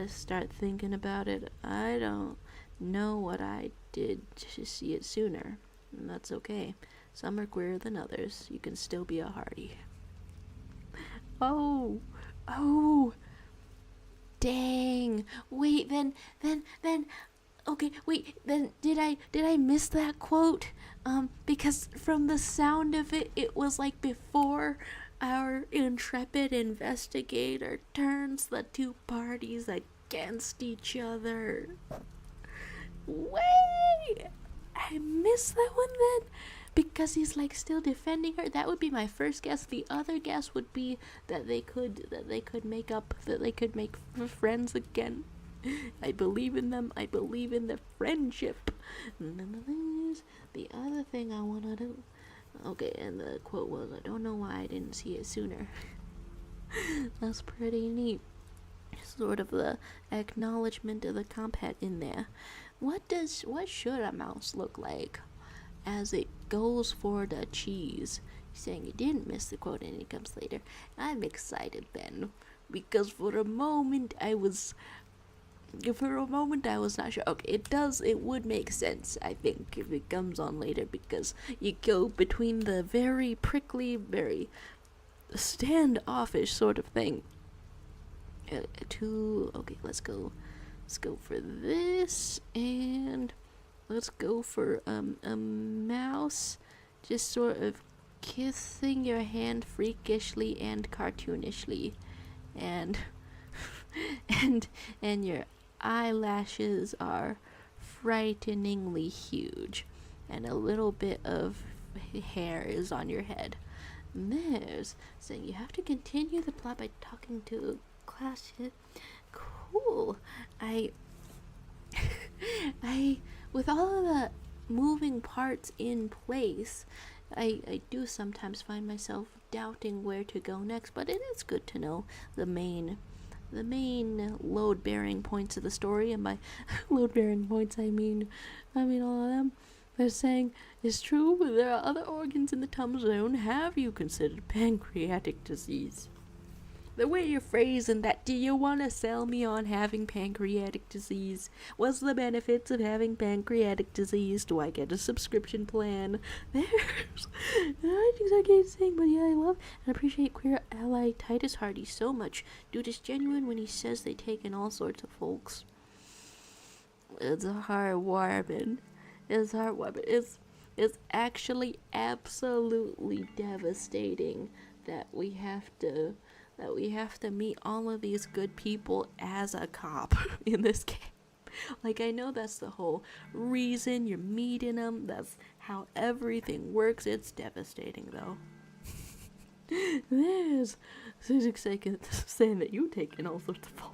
start thinking about it. I don't know what I did to see it sooner, and that's okay. Some are queerer than others. You can still be a hardy. Oh, dang. Wait, then okay, wait, then did I miss that quote? Because from the sound of it, it was like before our intrepid investigator turns the two parties against each other. Wait, I missed that one then? Because he's like still defending her. That would be my first guess. The other guess would be that they could make up, that they could make friends again. I believe in them. I believe in their friendship. The other thing I want to do. Okay, and the quote was, I don't know why I didn't see it sooner. That's pretty neat. Sort of the acknowledgement of the compact in there. What should a mouse look like as it goes for the cheese? He's saying you didn't miss the quote and it comes later. I'm excited then, because for a moment I was not sure. Okay, it would make sense, I think, if it comes on later, because you go between the very prickly, very standoffish sort of thing okay, let's go for this, and let's go for a mouse just sort of kissing your hand freakishly and cartoonishly, and and your eyelashes are frighteningly huge, and a little bit of hair is on your head. And there's saying you have to continue the plot by talking to class. Cool. I with all of the moving parts in place, I do sometimes find myself doubting where to go next, but it is good to know the main load-bearing points of the story. And by load-bearing points, I mean all of them. They're saying, it's true, but there are other organs in the tum zone. Have you considered pancreatic disease? The way you're phrasing that, do you want to sell me on having pancreatic disease? What's the benefits of having pancreatic disease? Do I get a subscription plan? There's I think I can't sing, but yeah, I love and appreciate queer ally Titus Hardy so much. Dude is genuine when he says they take in all sorts of folks. It's heartwarming. It's heartwarming. It's actually absolutely devastating that we have to meet all of these good people as a cop in this game. Like, I know that's the whole reason you're meeting them. That's how everything works. It's devastating, though. There's Suzuki saying that you take in all sorts of folks.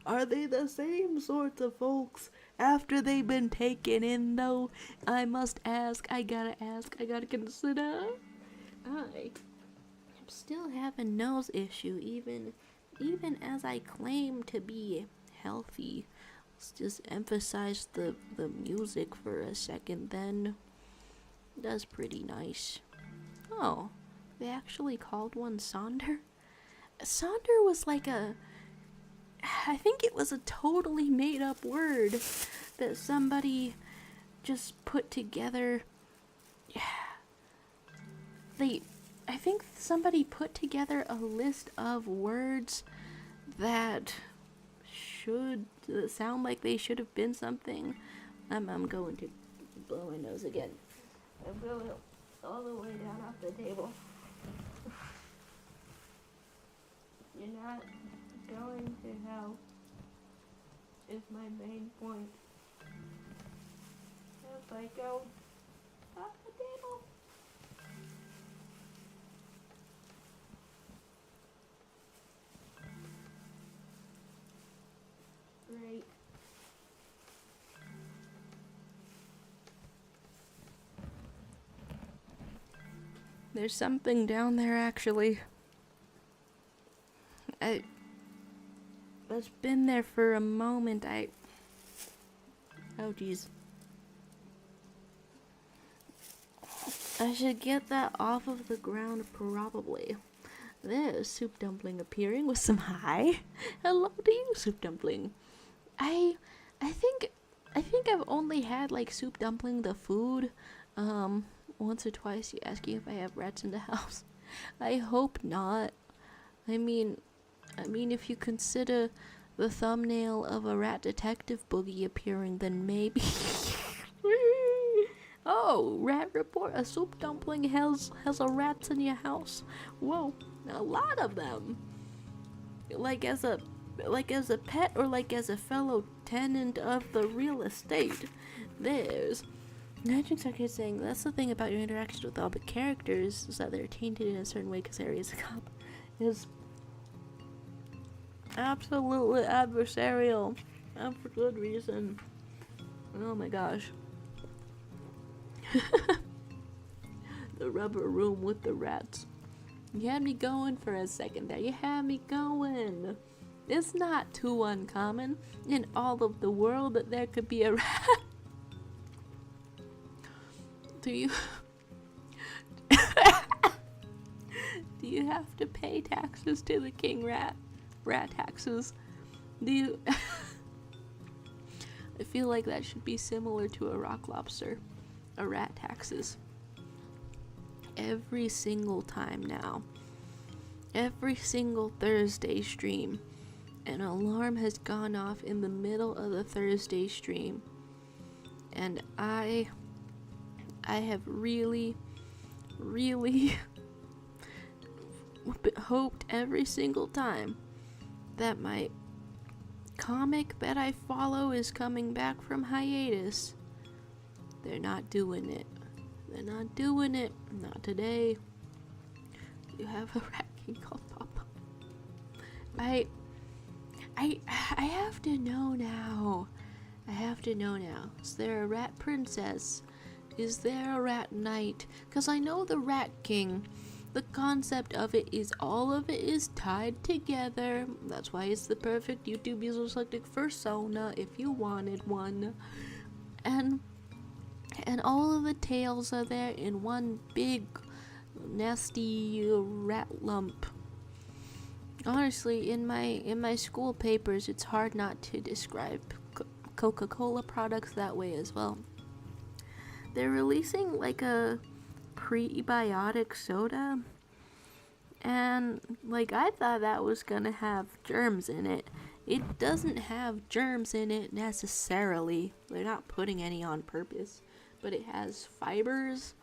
Are they the same sorts of folks after they've been taken in, though? I must ask. I gotta consider. I'm still having nose issue, even as I claim to be healthy. Let's just emphasize the music for a second then. That's pretty nice. Oh, they actually called one Sonder? Sonder was like I think it was a totally made up word that somebody just put together. I think somebody put together a list of words that should sound like they should have been something. I'm going to blow my nose again. I'm going all the way down off the table. You're not going to help, is my main point. If I go off the table. Great. There's something down there, actually. It's been there for a moment. Oh, jeez. I should get that off of the ground, probably. There's Soup Dumpling appearing with some hi. Hello to you, Soup Dumpling. I think I've only had like Soup Dumpling the food once or twice. You asking if I have rats in the house. I hope not. I mean if you consider the thumbnail of a rat detective boogie appearing, then maybe. Oh, rat report. A Soup Dumpling has a rats in your house. Whoa, a lot of them. Like as a pet or like as a fellow tenant of the real estate. There's Magic Secretary saying that's the thing about your interactions with all the characters, is that they're tainted in a certain way because Aries Cop is absolutely adversarial, and for good reason. Oh my gosh. The rubber room with the rats. You had me going for a second there. You had me going. It's not too uncommon in all of the world that there could be a rat. Do you have to pay taxes to the king rat? Rat taxes. Do you I feel like that should be similar to a rock lobster. A rat taxes. Every single time now. Every single Thursday stream. An alarm has gone off in the middle of the Thursday stream. And I have really, really hoped every single time that my comic that I follow is coming back from hiatus. They're not doing it. They're not doing it. Not today. You have a rat king called Papa. I have to know now. I have to know now. Is there a rat princess? Is there a rat knight? Because I know the rat king. The concept of it is all of it is tied together. That's why it's the perfect YouTube user selected persona if you wanted one. And all of the tales are there in one big nasty rat lump. Honestly, in my school papers, it's hard not to describe Coca-Cola products that way as well. They're releasing like a prebiotic soda, and like I thought that was gonna have germs in it. It doesn't have germs in it necessarily. They're not putting any on purpose, but it has fibers,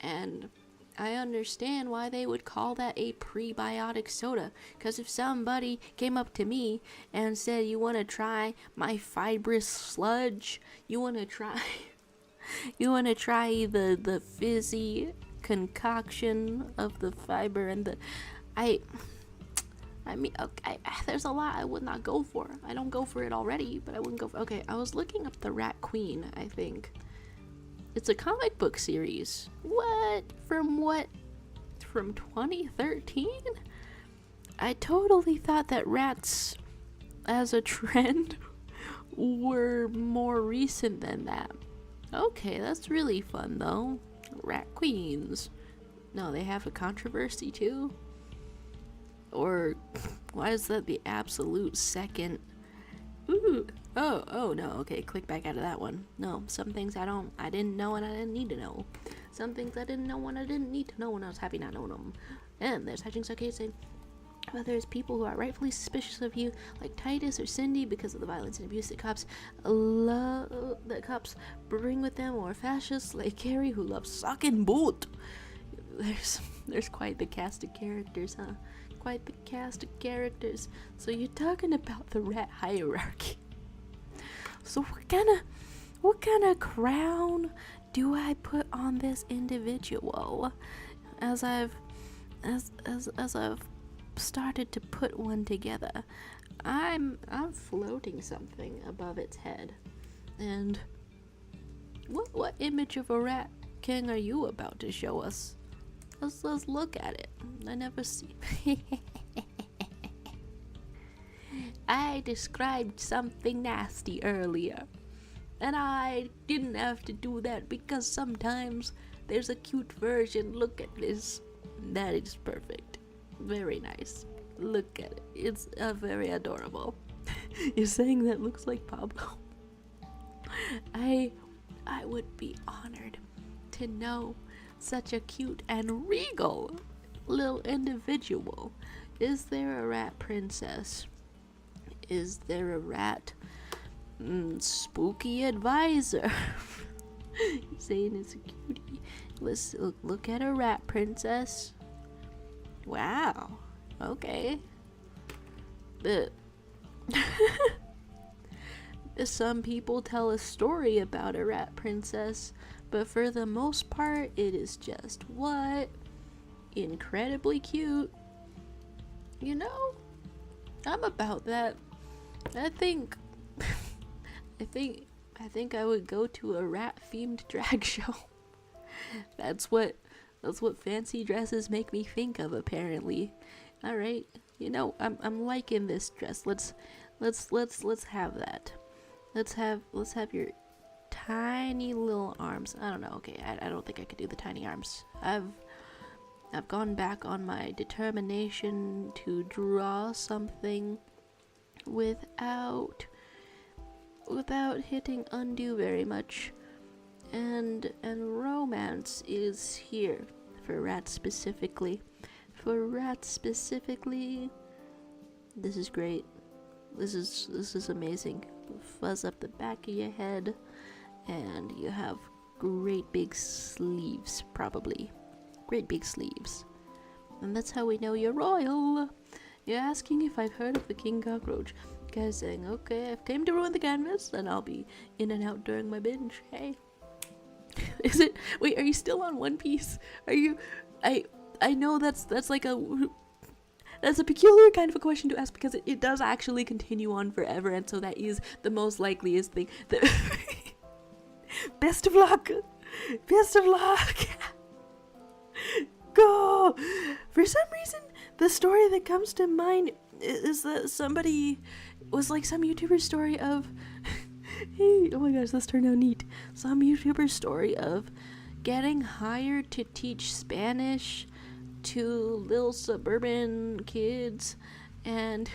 and I understand why they would call that a prebiotic soda. Because if somebody came up to me and said, you want to try my fibrous sludge? You want to try the fizzy concoction of the fiber and the... I mean, okay, there's a lot I would not go for. I don't go for it already, but I wouldn't go for... Okay, I was looking up the Rat Queen, I think. It's a comic book series. What? From 2013? I totally thought that rats as a trend were more recent than that. Okay, that's really fun though. Rat queens. No, they have a controversy too? Or why is that the absolute second? Ooh. Oh no, okay, click back out of that one. No, some things I didn't know and I didn't need to know. Some things I didn't know and I didn't need to know and I was happy not knowing them. And there's Hutchings Arcade saying, but there's people who are rightfully suspicious of you, like Titus or Cindy, because of the violence and abuse that cops bring with them, or fascists like Carrie who loves sucking boot. There's quite the cast of characters, huh? Quite the cast of characters. So you're talking about the rat hierarchy. So what kind of crown do I put on this individual? As I've started to put one together, I'm floating something above its head. And what image of a rat king are you about to show us? Let's look at it. I never see. I described something nasty earlier, and I didn't have to do that because sometimes there's a cute version. Look at this. That is perfect. Very nice. Look at it. It's very adorable. You're saying that looks like Pablo? I would be honored to know such a cute and regal little individual. Is there a rat princess? Is there a rat spooky advisor? You're saying it's a cutie. Let's look at a rat princess. Wow. Okay. Some people tell a story about a rat princess, but for the most part, it is just what? Incredibly cute. You know, I'm about that. I think I would go to a rat-themed drag show. That's what fancy dresses make me think of, apparently. All right, you know, I'm liking this dress. Let's have that. Let's have your tiny little arms. I don't know. Okay, I don't think I could do the tiny arms. I've gone back on my determination to draw something without hitting undo very much. And romance is here for rats specifically. For rats specifically, this is great. This is amazing. Fuzz up the back of your head, and you have great big sleeves, probably. great big sleeves. And that's how we know you're royal. You're asking if I've heard of the king cockroach. Guys saying, okay, I've came to ruin the canvas, and I'll be in and out during my binge. Hey. Is it? Wait, are you still on One Piece? Are you? I know that's like that's a peculiar kind of a question to ask, because it does actually continue on forever, and so that is the most likeliest thing. Best of luck. Best of luck. Go. For some reason, the story that comes to mind is that somebody was like some YouTuber story of hey, oh my gosh, this turned out neat. Some YouTuber story of getting hired to teach Spanish to little suburban kids, and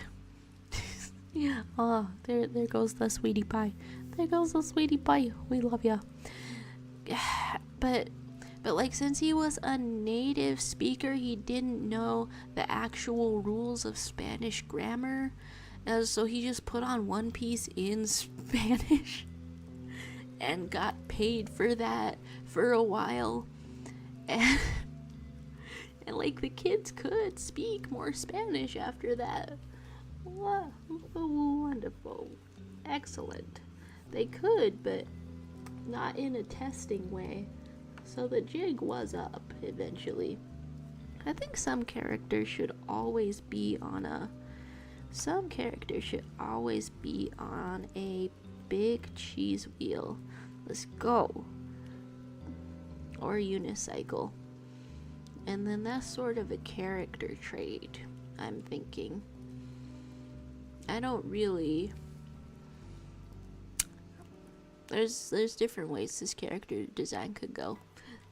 yeah, oh, there goes the sweetie pie. There goes the sweetie pie. We love ya. But like, since he was a native speaker, he didn't know the actual rules of Spanish grammar. So he just put on One Piece in Spanish and got paid for that for a while. And like, the kids could speak more Spanish after that. Wow, wonderful. Excellent. They could, but not in a testing way. So the jig was up eventually. I think some characters should always be on a big cheese wheel. Let's go. Or unicycle. And then that's sort of a character trait, I'm thinking. I don't really... There's different ways this character design could go.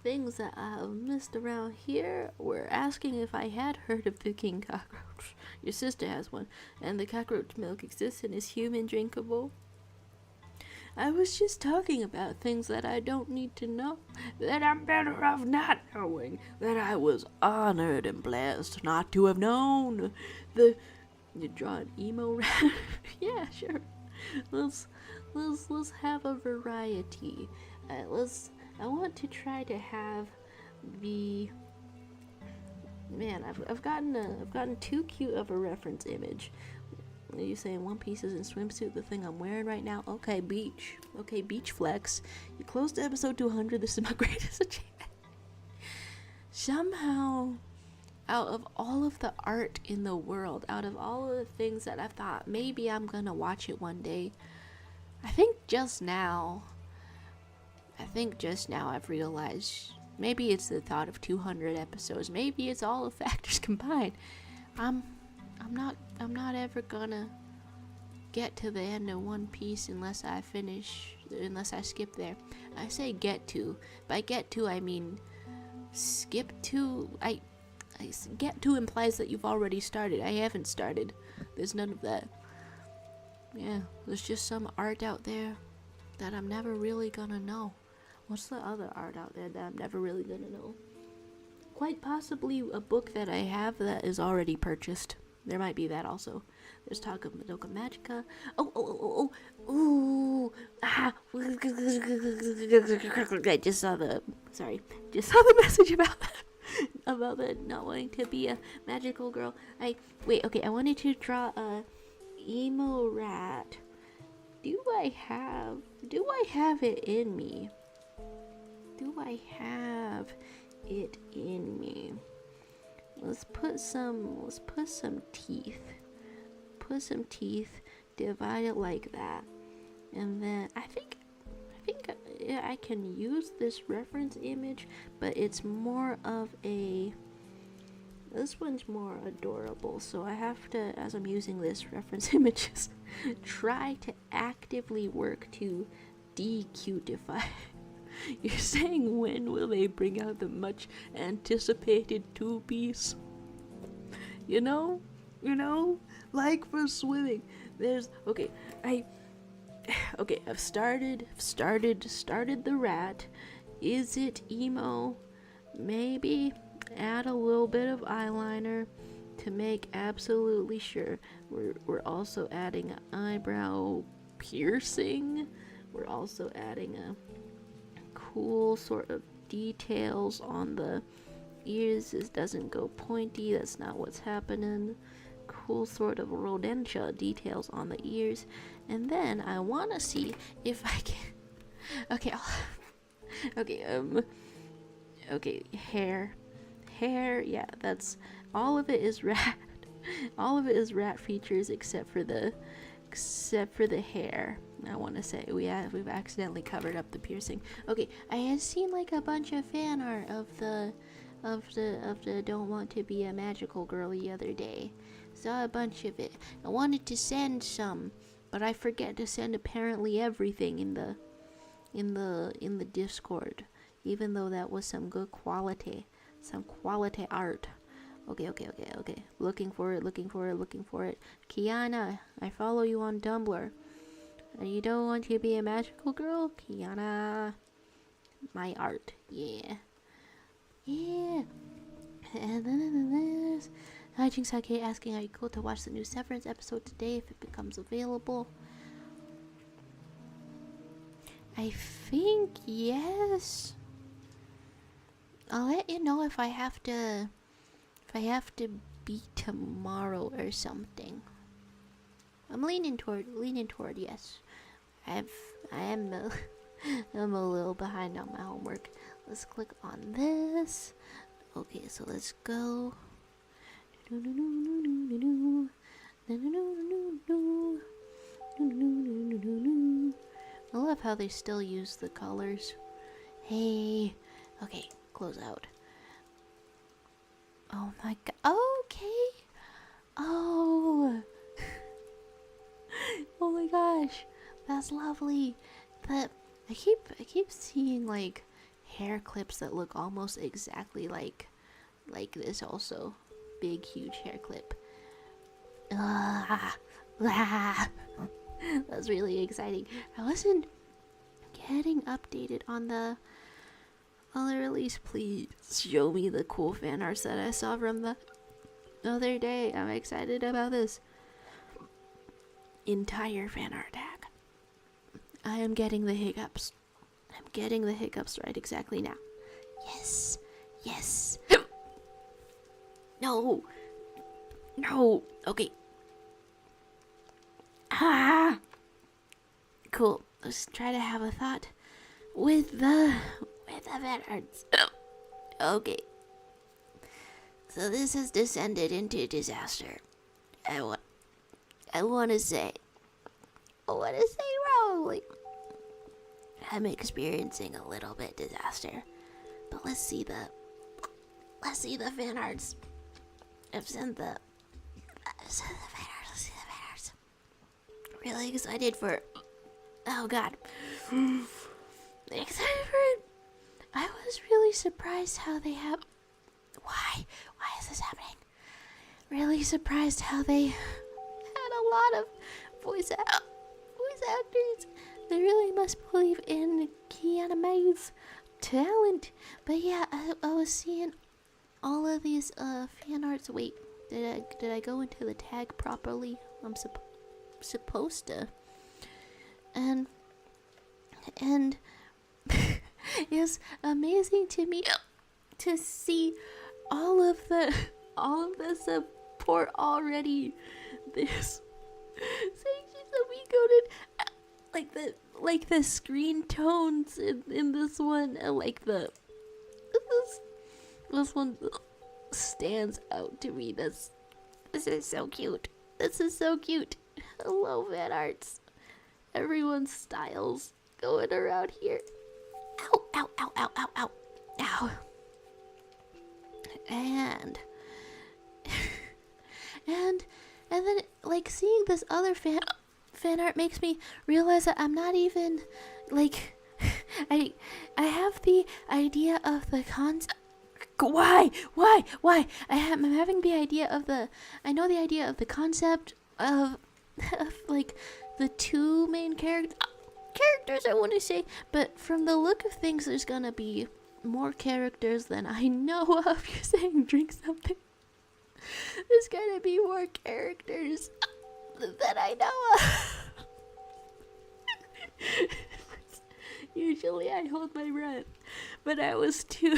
Things that I have missed around here were asking if I had heard of the king cockroach. Your sister has one, and the cockroach milk exists and is human drinkable. I was just talking about things that I don't need to know, that I'm better off not knowing, that I was honored and blessed not to have known. You draw an emo rat? Yeah, sure. Let's have a variety. I want to try to have the... Man, I've gotten too cute of a reference image. Are you saying One Piece is in swimsuit, the thing I'm wearing right now? Okay, beach. Okay, beach flex. You closed episode 200. This is my greatest achievement. Somehow, out of all of the art in the world, out of all of the things that I thought maybe I'm gonna watch it one day, I think just now I've realized maybe it's the thought of 200 episodes. Maybe it's all the factors combined. I'm not ever gonna get to the end of One Piece unless I skip there. I say get to. By get to, I mean skip to. Get to implies that you've already started. I haven't started. There's none of that. Yeah, there's just some art out there that I'm never really gonna know. What's the other art out there that I'm never really gonna know? Quite possibly a book that I have that is already purchased. There might be that also. There's talk of Madoka Magica. I just saw the message about that. About the not wanting to be a magical girl. I wanted to draw a emo rat. Do I have it in me? Do I have it in me? Let's put some teeth. Put some teeth, divide it like that. And then I think I can use this reference image, but it's more of a... This one's more adorable, so I have to, as I'm using this reference images, try to actively work to de-cutify. You're saying, when will they bring out the much anticipated two-piece? You know, like for swimming. I've started the rat. Is it emo? Maybe add a little bit of eyeliner to make absolutely sure. We're also adding an eyebrow piercing. We're also adding a cool sort of details on the ears doesn't go pointy. That's not what's happening. Cool sort of rodentia details on the ears. And then I want to see if I can... Okay, okay, hair, yeah, that's, all of it is rat. All of it is rat features except for the hair. I want to say we've accidentally covered up the piercing. Okay, I had seen like a bunch of fan art of the don't want to be a magical girl the other day. Saw a bunch of it. I wanted to send some, but I forget to send apparently everything in the Discord, even though that was some good quality, some quality art. Okay. Looking for it. Kiana, I follow you on Tumblr. You don't want to be a magical girl? Kiana. My art. Yeah. And then there's Hijinks Hake asking, are you cool to watch the new Severance episode today if it becomes available? I think yes. I'll let you know if I have to be tomorrow or something. I'm leaning toward yes. I'm a little behind on my homework. Let's click on this. Okay, so let's go. I love how they still use the colors. Hey. Okay, close out. Oh my god. Okay. Oh. Oh my gosh. That's lovely. I keep seeing like hair clips that look almost exactly like this also. Big huge hair clip. That's really exciting. I wasn't getting updated on the release. Please show me the cool fan arts that I saw from the other day. I'm excited about this entire fan art tag. I am getting the hiccups. I'm getting the hiccups right exactly now. Yes. No. Okay. Cool. Let's try to have a thought with the fan arts. Okay. So this has descended into disaster. I want to say wrongly. I'm experiencing a little bit disaster. But let's see the fan arts. I've sent the fan arts. Let's see the fan arts. Really excited for. Oh god. Excited for it. I was really surprised how they have. Why is this happening? Really surprised how they had a lot of voice actors. They really must believe in Kiana Mae's talent. But yeah, I was seeing all of these fan arts. Wait, did I go into the tag properly? I'm supposed to. And it's amazing to me to see all of the support already. This sections that we coded, like the screen tones in this one, and like this one stands out to me. This is so cute. Hello, fan arts. Everyone's styles going around here. Ow. And then like seeing this other fan art makes me realize that I'm not even like I have the idea of the concept. Why? I'm having the idea of the concept of like the two main characters, I want to say, but from the look of things, there's gonna be more characters than I know of. You're saying drink something. There's gonna be more characters than I know of. Usually I hold my breath, but I was too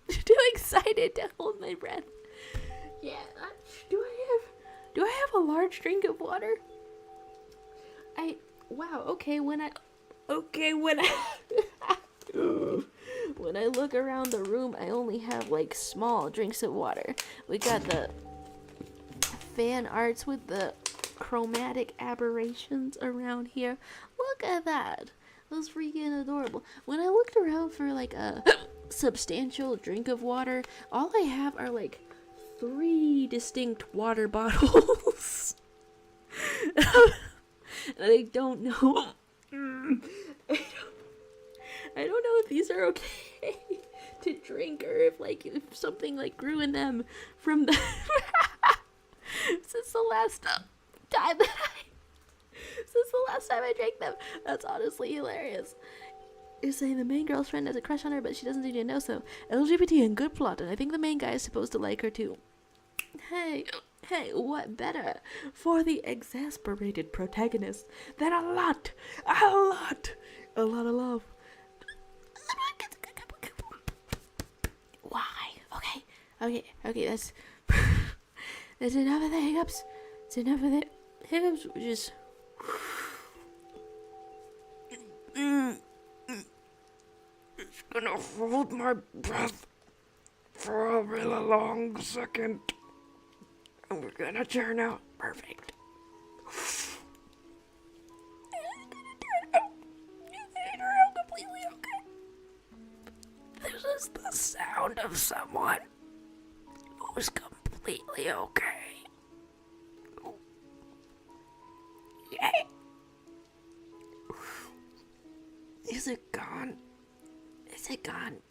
too excited to hold my breath. Yeah, do I have a large drink of water? Wow, okay, when I when I look around the room, I only have like small drinks of water. We got the fan arts with the chromatic aberrations around here. Look at that. That's freaking adorable. When I looked around for like a substantial drink of water, all I have are like 3 distinct water bottles. And I don't know. I don't know if these are okay to drink, or if something like grew in them from the since the last time I drank them. That's honestly hilarious. You're saying the main girl's friend has a crush on her, but she doesn't seem to know so. LGBT and good plot, and I think the main guy is supposed to like her too. Hey, what better for the exasperated protagonist than a lot of love? Why? Okay, that's enough of the hiccups. It's enough of the hiccups. Just just gonna hold my breath for a really long second. And we're gonna turn out perfect. Completely okay. This is the sound of someone who's completely okay. Yay. Is it gone? Is it gone?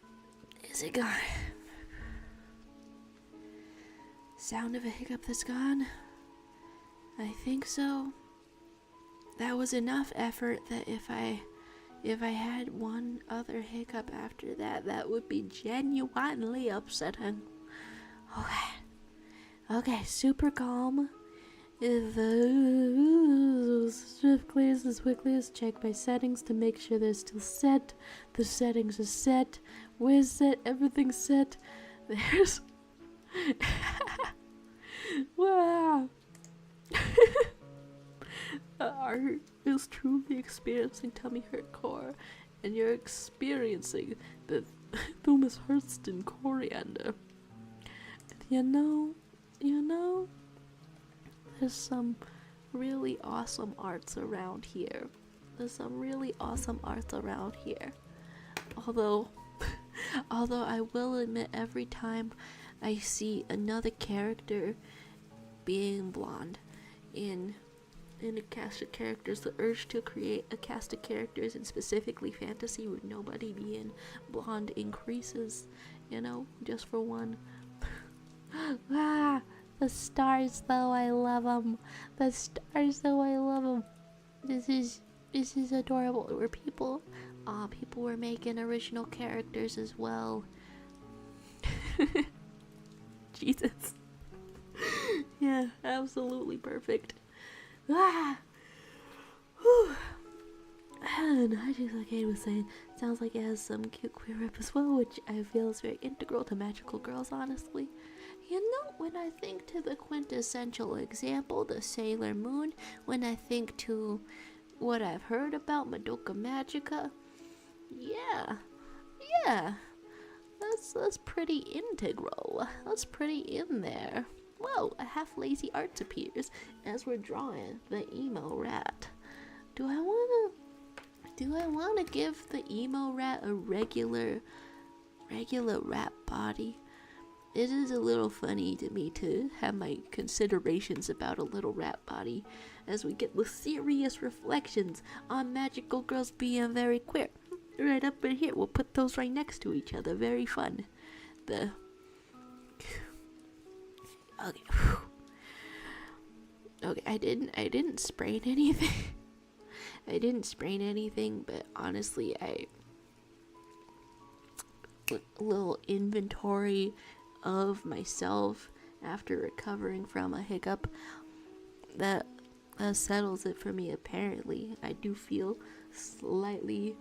Is it gone? Sound of a hiccup that's gone? I think so. That was enough effort that if I had one other hiccup after that, that would be genuinely upsetting. Okay, super calm. Swiftly as quickly as check my settings to make sure they're still set. The settings are set. Where's set? Everything's set. There's wow. Art is truly experiencing tummyhurtcore, and you're experiencing the Thomas Hurston coriander. And you know, there's some really awesome arts around here. Although I will admit, every time I see another character being blonde in a cast of characters, the urge to create a cast of characters, and specifically fantasy, with nobody being blonde increases, just for one. The stars though, I love them. This is adorable. Where people were making original characters as well. Jesus. Yeah, absolutely perfect. And I just, like Kate was saying, sounds like it has some cute queer rep as well, which I feel is very integral to magical girls, honestly. When I think to the quintessential example, the Sailor Moon, when I think to what I've heard about Madoka Magica, yeah, that's pretty integral. That's pretty in there. Whoa, a half-lazy arts appears as we're drawing the emo rat. Do I wanna give the emo rat a regular rat body? It is a little funny to me to have my considerations about a little rat body as we get the serious reflections on magical girls being very queer. Right up in here, we'll put those right next to each other. Very fun. Okay, I didn't sprain anything. I didn't sprain anything, but honestly, a little inventory of myself after recovering from a hiccup, that settles it for me. Apparently, I do feel slightly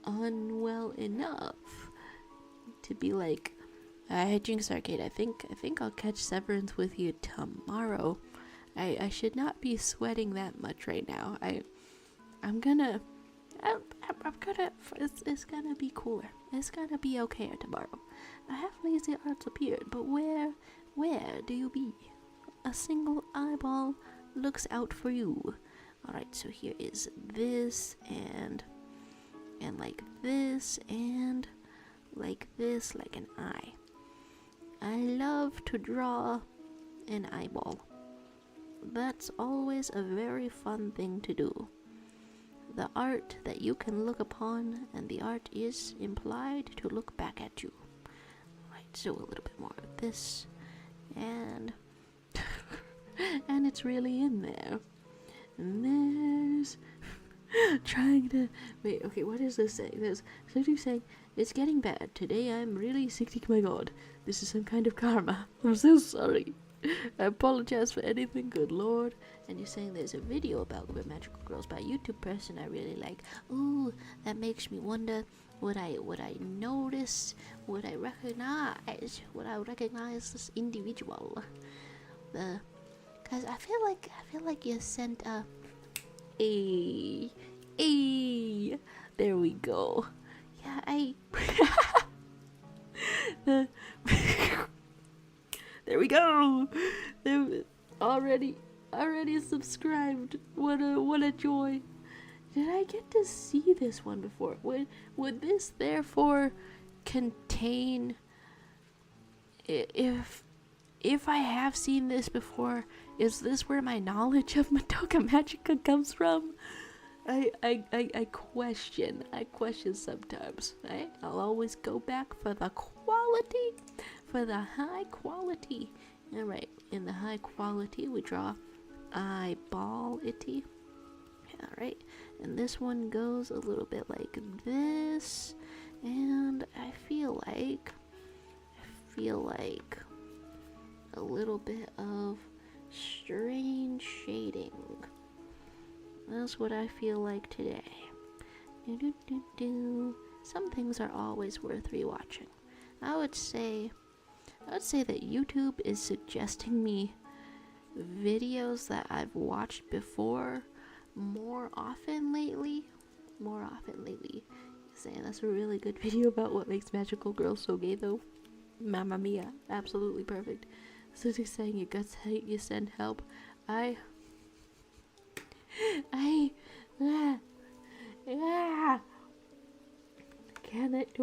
unwell enough to be like Jinx Arcade, I think I'll catch Severance with you tomorrow. I should not be sweating that much right now. I'm gonna it's gonna be cooler. It's gonna be okay tomorrow. I have lazy arts appeared, but where do you be? A single eyeball looks out for you. Alright, so here is this and like this and like this, like an eye. I love to draw an eyeball. That's always a very fun thing to do. The art that you can look upon, and the art is implied to look back at you. Right, so a little bit more of this, and and it's really in there. And there's trying to wait. Okay, what is this saying? There's something saying it's getting bad today. I'm really sick. My God, this is some kind of karma. I'm so sorry. I apologize for anything, good lord. And you're saying there's a video about the Magical Girls by a YouTube person I really like. Ooh, that makes me wonder, would I notice, would I recognize this individual? Cause I feel like you sent a there we go. Yeah, there we go. Already subscribed. What a joy. Did I get to see this one before? Would this therefore contain, if I have seen this before, is this where my knowledge of Madoka Magica comes from? I question sometimes. Right? I'll always go back for the quality, for the high quality. Alright, in the high quality we draw eyeball-ity. Alright, and this one goes a little bit like this, and I feel like a little bit of strange shading. That's what I feel like today. Some things are always worth rewatching. I would say that YouTube is suggesting me videos that I've watched before more often lately. Saying that's a really good video about what makes magical girls so gay though. Mamma mia, absolutely perfect. So he's saying your guts hate, you send help. Do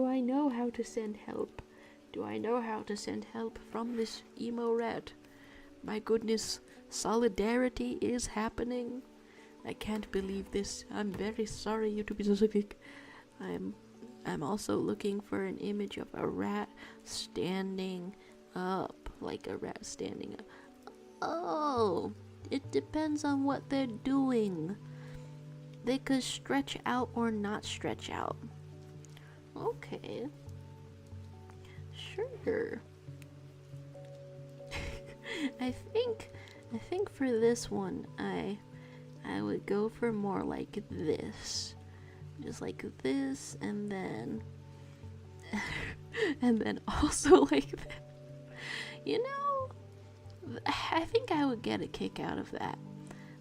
I know how to send help? Do I know how to send help from this emo rat? My goodness, solidarity is happening. I can't believe this. I'm very sorry, YouTube is so quick. I'm also looking for an image of a rat standing up, like a rat standing up. Oh, it depends on what they're doing. They could stretch out or not stretch out. Okay. Sure. I think for this one I would go for more like this. Just like this, and then and then also like that. You know, I think I would get a kick out of that.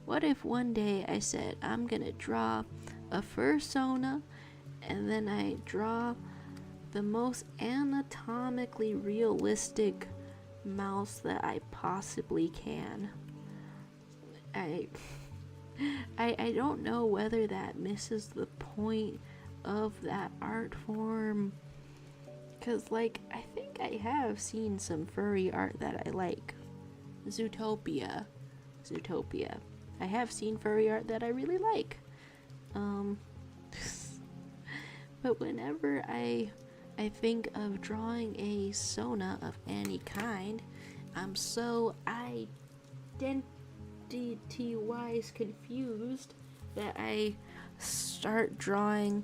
What if one day I said I'm gonna draw a fursona, and then I draw the most anatomically realistic mouse that I possibly can. I don't know whether that misses the point of that art form, cause like I think I have seen some furry art that I like. Zootopia. I have seen furry art that I really like. But whenever I think of drawing a Sona of any kind, I'm so identity-wise confused that I start drawing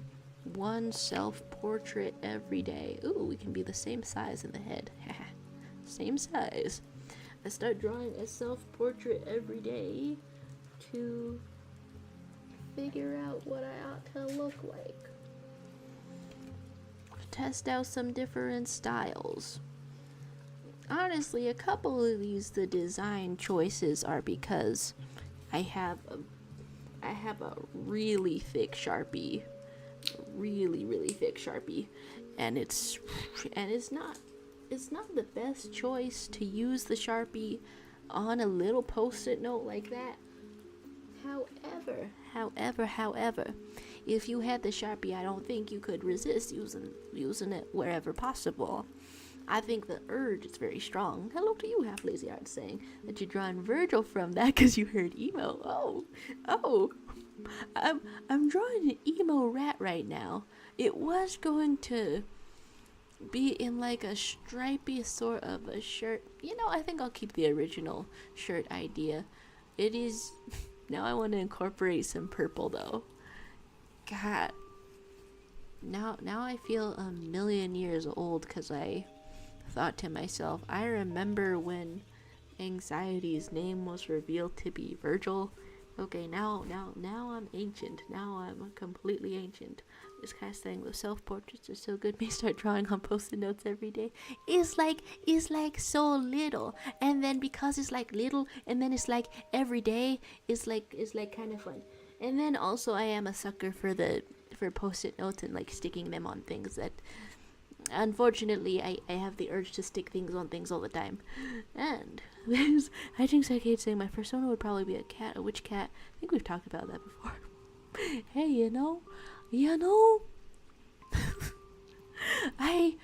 one self-portrait every day. Ooh, we can be the same size in the head. Same size. I start drawing a self-portrait every day to figure out what I ought to look like. Test out some different styles. honestly, a couple of the design choices are because I have a really thick Sharpie, really thick Sharpie, and it's not the best choice to use the Sharpie on a little post-it note like that. However, if you had the Sharpie, I don't think you could resist using it wherever possible. I think the urge is very strong. Hello to you, Half Lazy Art, saying that you're drawing Virgil from that because you heard emo. Oh, I'm drawing an emo rat right now. It was going to be in like a stripy sort of a shirt. You know, I think I'll keep the original shirt idea. It is. Now I want to incorporate some purple though. God. Now I feel a million years old because I thought to myself, I remember when Anxiety's name was revealed to be Virgil. Okay, now I'm ancient. Now I'm completely ancient. This guy's saying the self-portraits are so good. May start drawing on post-it notes every day. It's like so little, and then because it's like little, and then it's like every day. It's like kind of fun. And then also I am a sucker for post-it notes and like sticking them on things that. Unfortunately, I have the urge to stick things on things all the time. And there's, I think Psychia's saying my persona would probably be a cat, a witch cat. I think we've talked about that before. Hey, you know, I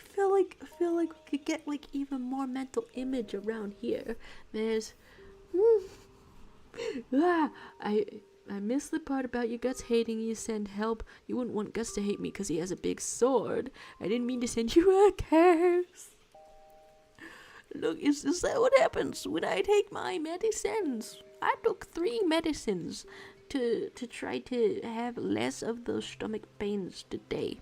feel like we could get like even more mental image around here. There's, I missed the part about your Guts hating you. Send help. You wouldn't want Guts to hate me because he has a big sword. I didn't mean to send you a curse. Look, is that what happens when I take my medicines? I took 3 medicines to try to have less of those stomach pains today.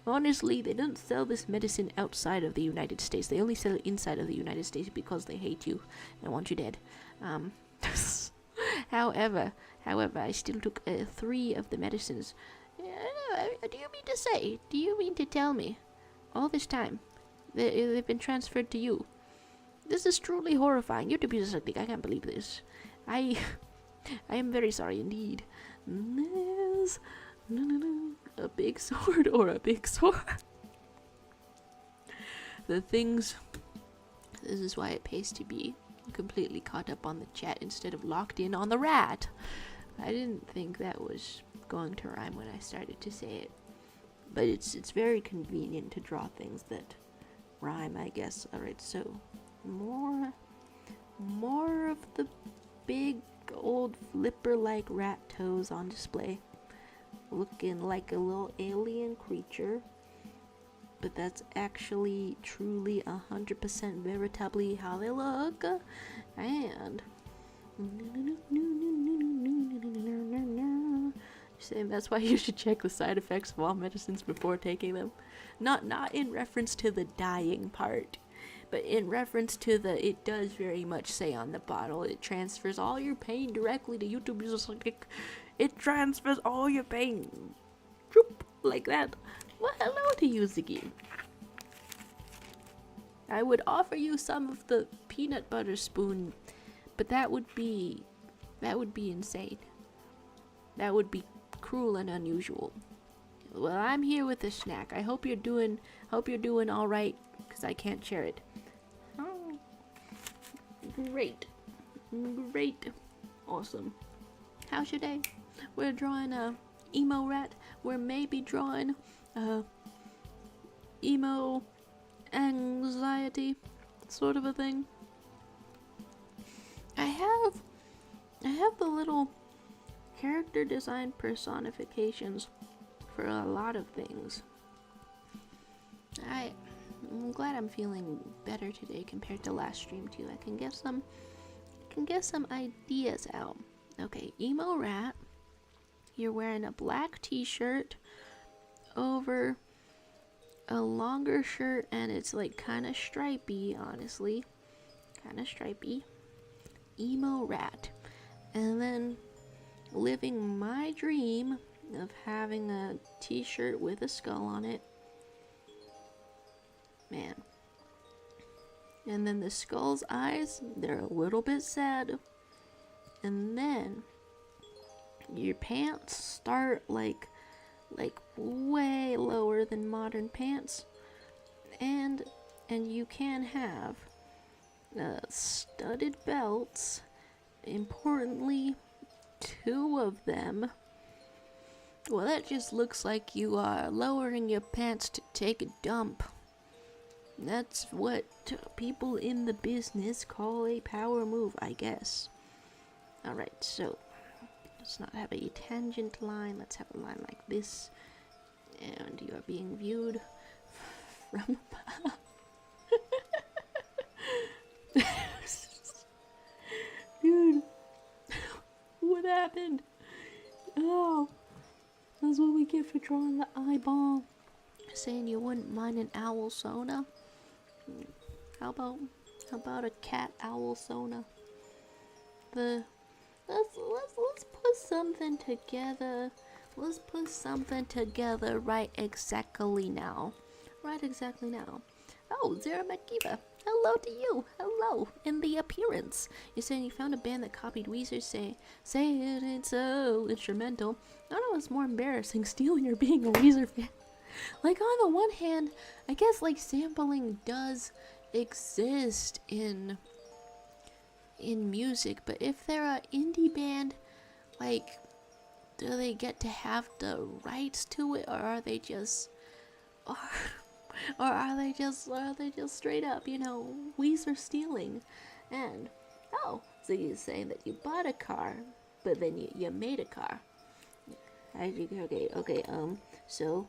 Honestly, they don't sell this medicine outside of the United States. They only sell it inside of the United States because they hate you and want you dead. However, I still took 3 of the medicines. Do you mean to tell me, all this time, they've been transferred to you? This is truly horrifying. You're dyslexic. I can't believe this. I am very sorry indeed. Yes. A big sword or a big sword. This is why it pays to be completely caught up on the chat instead of locked in on the rat. I didn't think that was going to rhyme when I started to say it, but it's very convenient to draw things that rhyme, I guess. Alright, so more of the big old flipper like rat toes on display, looking like a little alien creature, but that's actually truly 100% veritably how they look. And saying that's why you should check the side effects of all medicines before taking them. Not in reference to the dying part, but in reference to it does very much say on the bottle, it transfers all your pain directly to YouTube. It transfers all your pain. Like that. Well, hello to you, Ziggy. I would offer you some of the peanut butter spoon, but that would be insane. That would be cruel and unusual. Well, I'm here with a snack. I hope you're doing all right, because I can't share it. Oh, great, awesome. How's your day? We're drawing a emo rat. We're maybe drawing emo anxiety sort of a thing. I have the little character design personifications for a lot of things. I'm glad I'm feeling better today compared to last stream too. I can get some ideas out. Okay, emo rat. You're wearing a black t-shirt over a longer shirt, and it's like kind of stripy, honestly. Kind of stripy. Emo rat. And then living my dream of having a t-shirt with a skull on it. Man, And then the skull's eyes, they're a little bit sad. And then your pants start like way lower than modern pants. And you can have studded belts. Importantly, 2 of them. Well, that just looks like you are lowering your pants to take a dump. That's what people in the business call a power move, I guess. Alright, so let's not have a tangent line. Let's have a line like this. And you are being viewed from above. Dude, what happened? Oh, that's what we get for drawing the eyeball. Saying you wouldn't mind an owl sona. How about a cat owl sona? Let's put something together. Let's put something together right exactly now. Right exactly now. Oh, Zara McGiva. Hello to you. Hello. In the appearance. You're saying you found a band that copied Weezer. Say it ain't so instrumental. I don't know what's more embarrassing, stealing or being a Weezer fan. Like, on the one hand, I guess, like, sampling does exist in music, but if they're an indie band, like, do they get to have the rights to it, or are they just, or are they just straight up, Weezer stealing? And, oh, so you're saying that you bought a car, but then you made a car. Okay, so,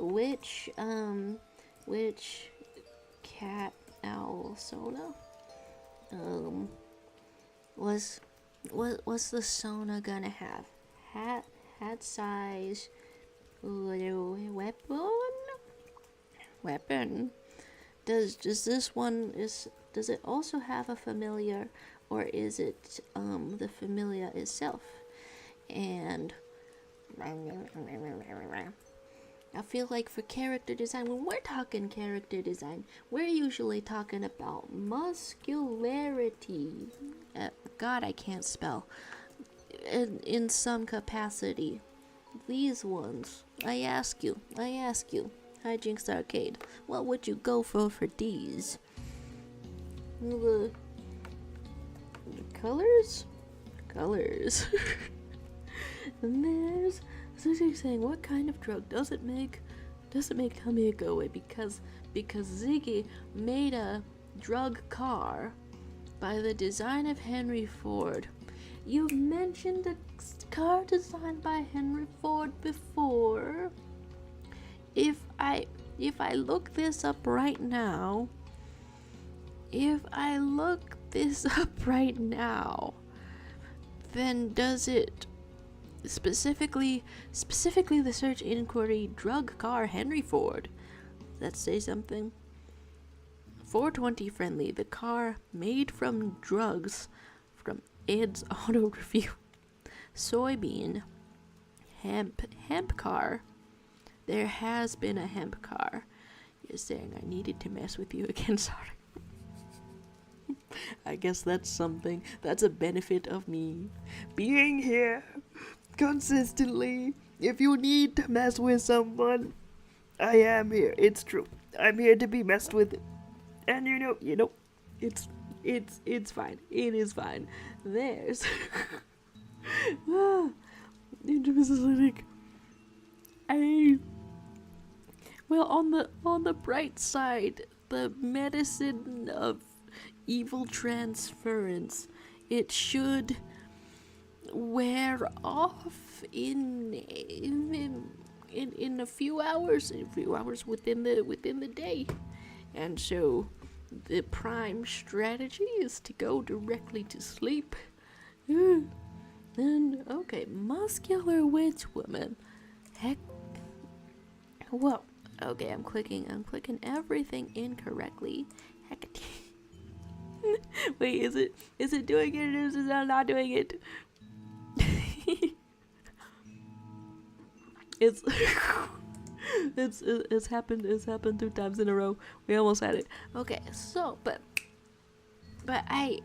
which cat owl sona, what's the sona gonna have? Hat size, weapon. Does this one does it also have a familiar, or is it the familiar itself? And I feel like for character design, when we're talking character design, we're usually talking about muscularity. God, I can't spell. In some capacity. These ones, I ask you, Hijinks Arcade, what would you go for these? The colors? And there's Susie saying, what kind of drug does it make Tommy go away? Because Ziggy made a drug car by the design of Henry Ford. You've mentioned a car designed by Henry Ford before. If I look this up right now, then does it specifically the search inquiry drug car Henry Ford, that say something? 420 friendly, the car made from drugs from Ed's Auto Review. Soybean, hemp car. There has been a hemp car. You're saying I needed to mess with you again, sorry. I guess that's a benefit of me being here consistently. If you need to mess with someone, I am here. It's true. I'm here to be messed with. And it's fine. It is fine. There's well, on the bright side, the medicine of evil transference, it should wear off in a few hours within the day. And so the prime strategy is to go directly to sleep. And okay, muscular witch woman. Heck, whoa. Okay, I'm clicking everything incorrectly. Heck. Wait, is it doing it, or is it not doing it? It's happened 2 times in a row. We almost had it. Okay, so but But I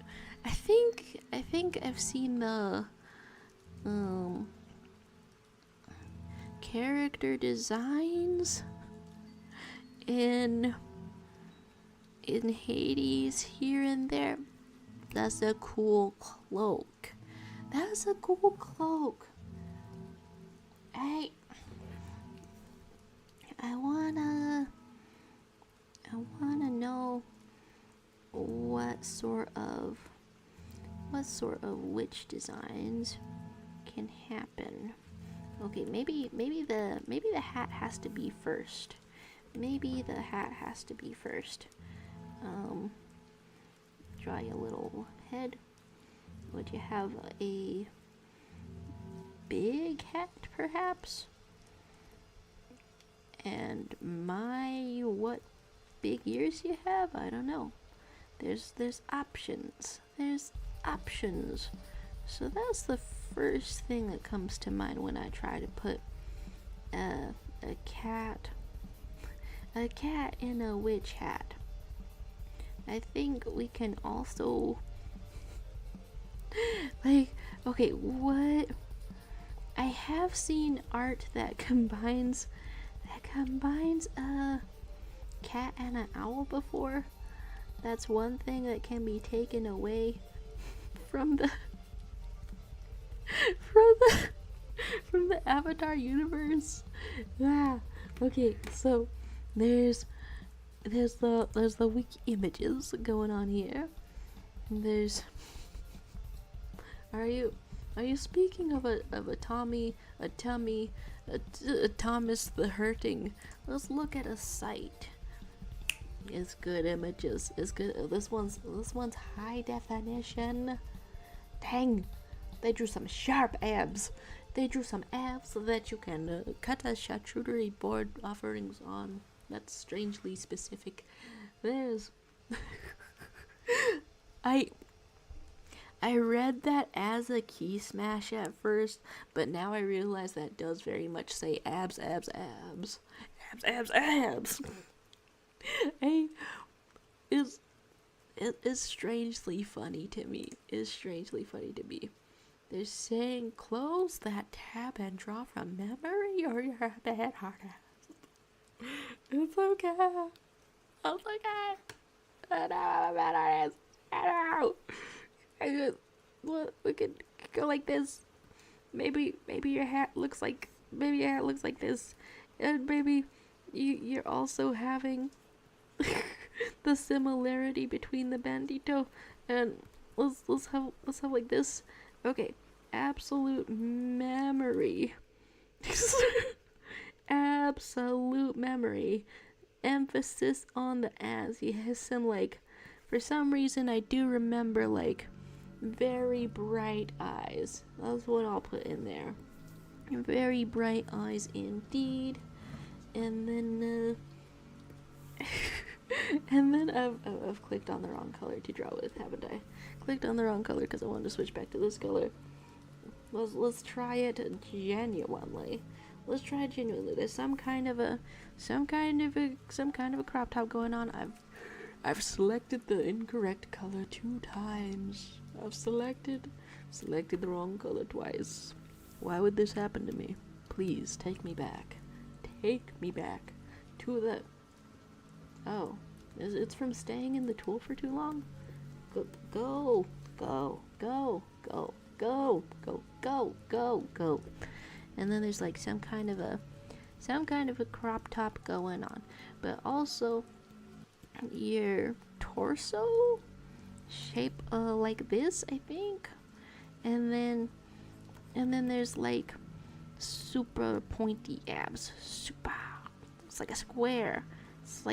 think I've seen the character designs in Hades here and there. That's a cool cloak. That's a cool cloak. I wanna know what sort of witch designs can happen. Okay, maybe the hat has to be first. Maybe the hat has to be first. Draw a little head. Would you have a big hat, perhaps? And what big ears you have? I don't know. There's options. There's options. So that's the first thing that comes to mind when I try to put a cat in a witch hat. I think we can also okay, what I have seen art that combines a cat and an owl before. That's one thing that can be taken away from the from the Avatar universe. Yeah. Okay, so there's the wiki images going on here. There's Are you speaking of a Thomas the Hurting? Let's look at a site. It's good images. It's good. This one's high definition. Dang, they drew some sharp abs. They drew some abs so that you can cut a charcuterie board offerings on. That's strangely specific. There's I read that as a key smash at first, but now I realize that does very much say abs. It's strangely funny to me. They're saying close that tab and draw from memory or you're a bad hard ass. It's okay. It's okay. I know I'm a bad artist. I know. We could go like this. Maybe your hat looks like this, and maybe you're also having the similarity between the bandito, and let's have like this. Okay, absolute memory. Absolute memory. Emphasis on the as. He has some for some reason I do remember very bright eyes. That's what I'll put in there. Very bright eyes indeed. And then I've clicked on the wrong color to draw with, haven't I? Clicked on the wrong color because I wanted to switch back to this color. Let's try it genuinely. Let's try it genuinely. There's some kind of a crop top going on. I've selected the incorrect color 2 times. I've selected the wrong color twice. Why would this happen to me? Please take me back. Take me back to the. Oh, it's from staying in the tool for too long. Go. And then there's some kind of a crop top going on, but also your torso shape like this, I think, and then there's super pointy abs. It's like a square. It's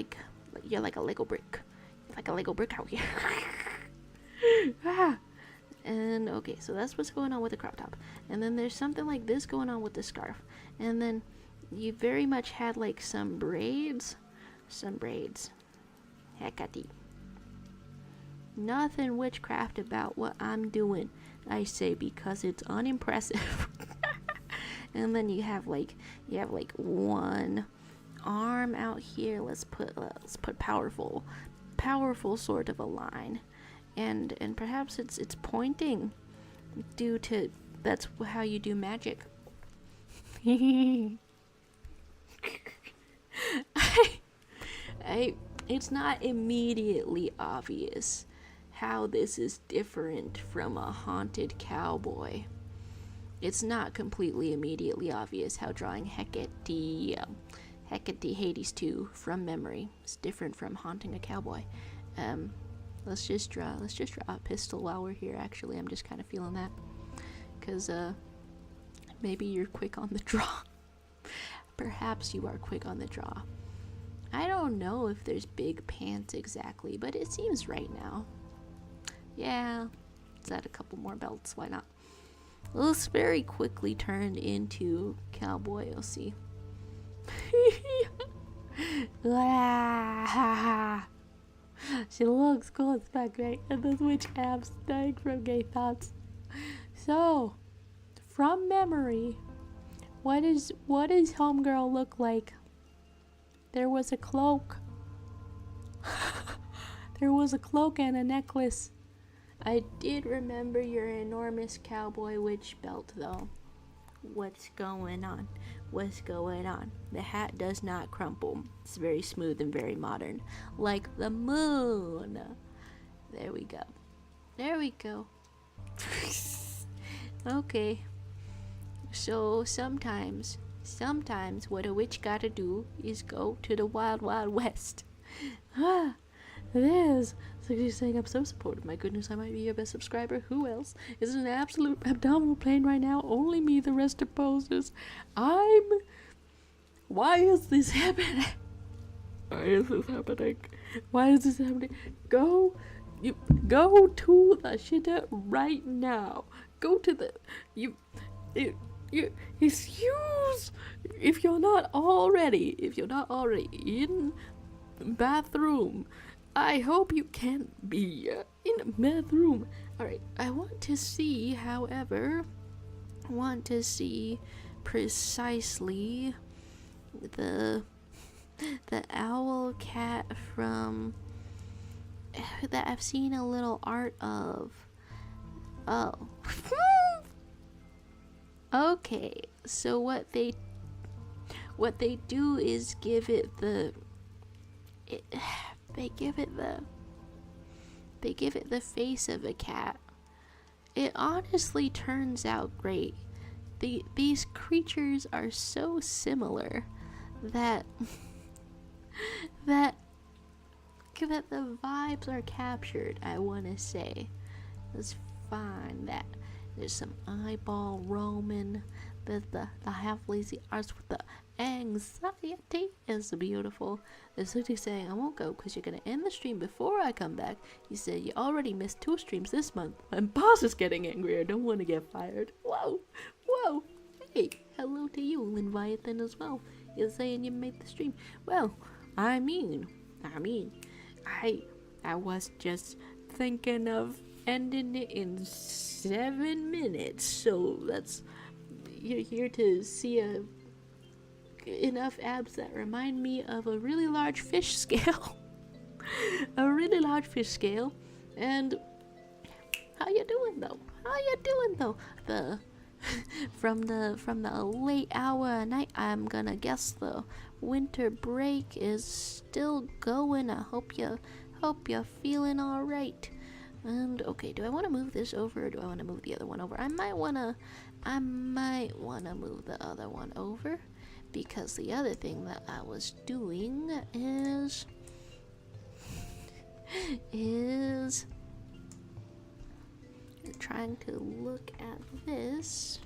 you're like a Lego brick. You're like a Lego brick out here. And okay, so that's what's going on with the crop top. And then there's something like this going on with the scarf. And then you very much had some braids. Hecate. Nothing witchcraft about what I'm doing, I say, because it's unimpressive. And then you have one arm out here. Let's put powerful sort of a line. and perhaps it's pointing due to that's how you do magic. It's not immediately obvious how this is different from a haunted cowboy. It's not completely immediately obvious how drawing Hecate Hades 2 from memory is different from haunting a cowboy. Let's just draw a pistol while we're here. Actually, I'm just kind of feeling that, because maybe you're quick on the draw. Perhaps you are quick on the draw. I don't know if there's big pants exactly, but it seems right now. Yeah, let's add a couple more belts, why not? This very quickly turned into cowboy, you'll see. She looks cool as fuck, right? And those witch abs dying from gay thoughts. So, from memory, what does homegirl look like? There was a cloak. There was a cloak and a necklace. I did remember your enormous cowboy witch belt, though. What's going on? What's going on? The hat does not crumple. It's very smooth and very modern. Like the moon. There we go. There we go. Okay. So sometimes what a witch gotta do is go to the wild, wild west. It is. So you're saying I'm so supportive. My goodness, I might be your best subscriber. Who else? Is an absolute abdominal pain right now. Only me, the rest are posers. Why is this happening? Why is this happening? Why is this happening? Go to the shitter right now. Go to the excuse if you're not already in bathroom. I hope you can be in a bathroom. Alright, I want to see precisely the owl cat from that I've seen a little art of. Oh. Okay, so what they do is give it the face of a cat. It honestly turns out great. These creatures are so similar that the vibes are captured, I want to say. Let's find that. There's some eyeball roaming. There's the half lazy arts with the anxiety is beautiful. There's somebody saying, I won't go because you're going to end the stream before I come back. You said you already missed 2 streams this month. My boss is getting angry. I don't want to get fired. Whoa. Hey, hello to you, Leviathan, as well. You're saying you made the stream. Well, I was just thinking of ending it in 7 minutes. So you're here to see enough abs that remind me of a really large fish scale. And how you doing though? From the late hour of night, I'm gonna guess the winter break is still going. I hope you're feeling all right. And okay, do I want to move this over or do I want to move the other one over? I might want to move the other one over, because the other thing that I was doing is trying to look at this.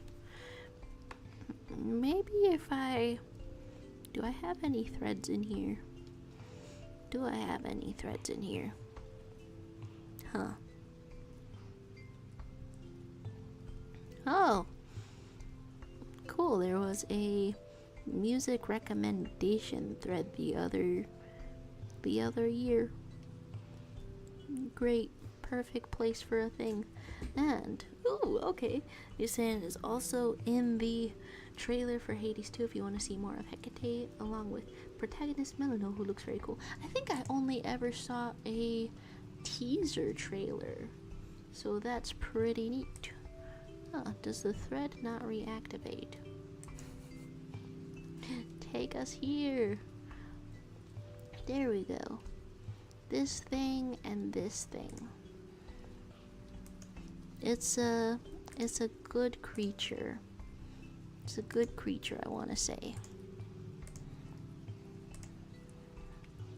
Maybe do I have any threads in here? Huh. Oh, cool. There was a music recommendation thread the other year. Great, perfect place for a thing. And ooh, okay, you're saying it's also in the trailer for Hades 2 if you want to see more of Hecate along with protagonist Melano, who looks very cool. I think I only ever saw a teaser trailer. So that's pretty neat. Oh, does the thread not reactivate? Take us here. There we go. This thing and this thing. It's a good creature. It's a good creature, I want to say.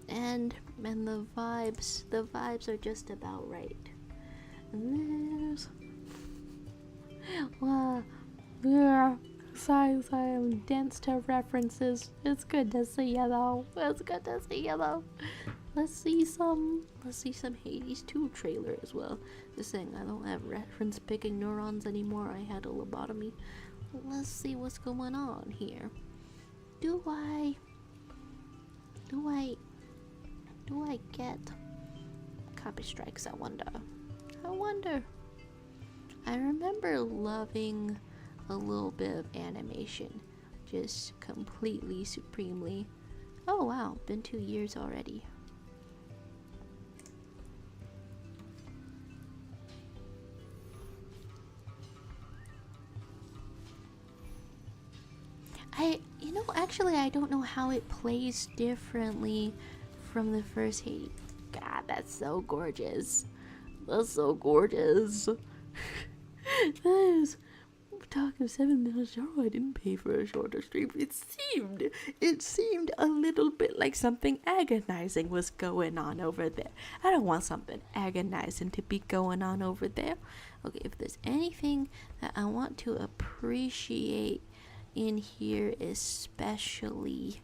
And the vibes are just about right. And there's some dance to references. It's good to see you though. It's good to see you though. Let's see some Hades 2 trailer as well. Just saying, I don't have reference picking neurons anymore. I had a lobotomy. Let's see what's going on here. Do I get copy strikes? I wonder. I remember loving a little bit of animation, just completely supremely. Oh wow, been 2 years already. Actually, I don't know how it plays differently from the first Hades. God, that's so gorgeous. That's so gorgeous. That is, talking of 7 minutes, I didn't pay for a shorter stream. It seemed a little bit like something agonizing was going on over there. I don't want something agonizing to be going on over there. Okay, if there's anything that I want to appreciate in here especially,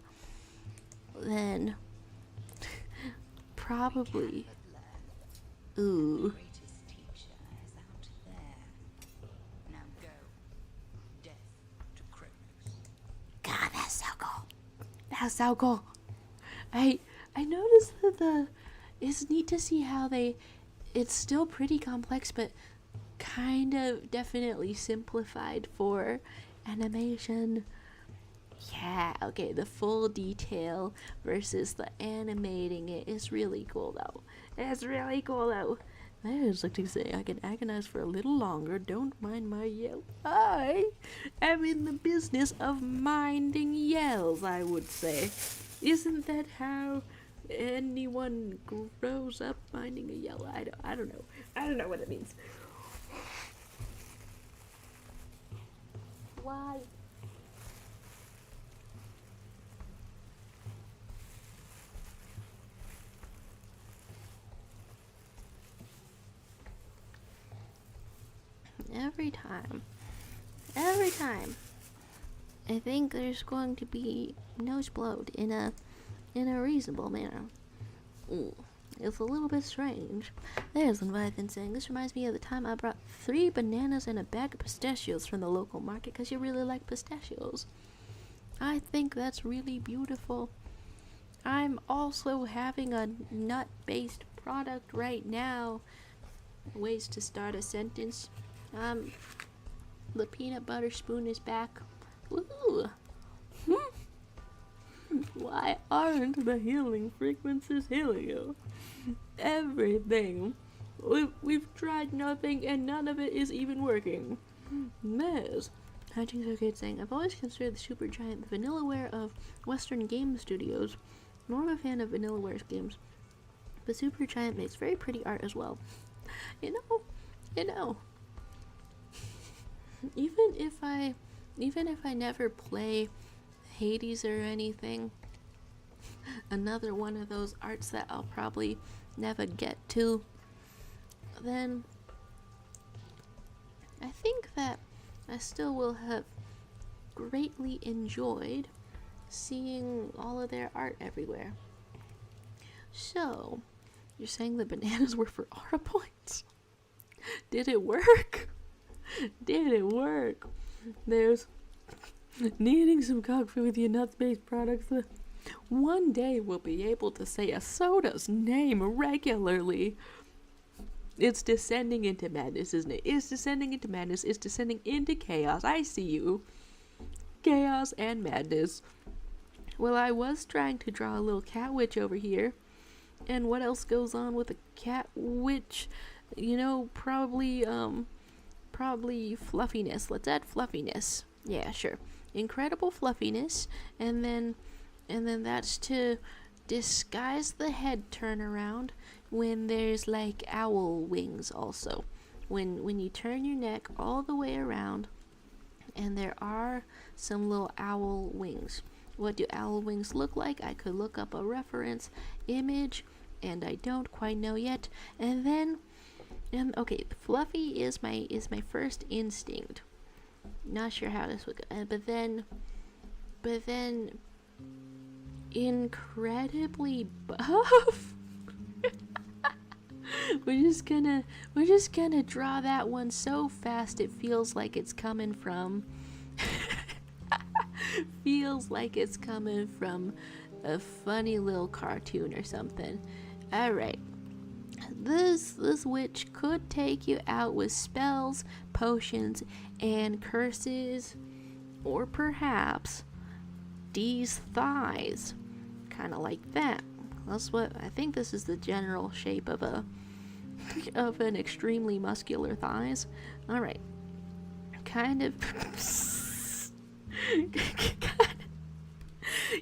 then probably ooh. God, that's so cool. That's so cool. I noticed that it's neat to see how it's still pretty complex, but kind of definitely simplified for animation. Yeah, okay, the full detail versus the animating it is really cool though. It's really cool though. I just like to say I can agonize for a little longer. Don't mind my yell. I am in the business of minding yells, I would say. Isn't that how anyone grows up, minding a yell? I don't know. I don't know what it means. Why? Every time, I think there's going to be nose blowed in a reasonable manner. Ooh, it's a little bit strange. There's Leviathan saying, this reminds me of the time I brought 3 bananas and a bag of pistachios from the local market because you really like pistachios. I think that's really beautiful. I'm also having a nut-based product right now. Ways to start a sentence. The peanut butter spoon is back. Woohoo! Why aren't the healing frequencies healing you? Everything. We've tried nothing and none of it is even working. Mez. Hijinks Arcade saying, I've always considered the Supergiant the Vanillaware of Western game studios. I'm more of a fan of Vanillaware's games, but Supergiant makes very pretty art as well. You know. Even if I never play Hades or anything, another one of those arts that I'll probably never get to, then I think that I still will have greatly enjoyed seeing all of their art everywhere. So, you're saying the bananas were for aura points? Did it work? Did it work? There's needing some coffee with your nuts-based products. One day we'll be able to say a soda's name regularly. It's descending into madness, isn't it? It's descending into madness. It's descending into chaos. I see you. Chaos and madness. Well, I was trying to draw a little cat witch over here. And what else goes on with a cat witch? You know, probably fluffiness. Let's add fluffiness. Yeah, sure. Incredible fluffiness, and then that's to disguise the head turnaround when there's like owl wings also. When you turn your neck all the way around and there are some little owl wings. What do owl wings look like? I could look up a reference image and I don't quite know yet. And then okay, fluffy is my first instinct. Not sure how this would go. But then incredibly buff. we're just gonna draw that one so fast it feels like it's coming from a funny little cartoon or something. Alright. This witch could take you out with spells, potions, and curses, or perhaps these thighs, kind of like that. That's what I think. This is the general shape of an extremely muscular thighs. All right, kind of.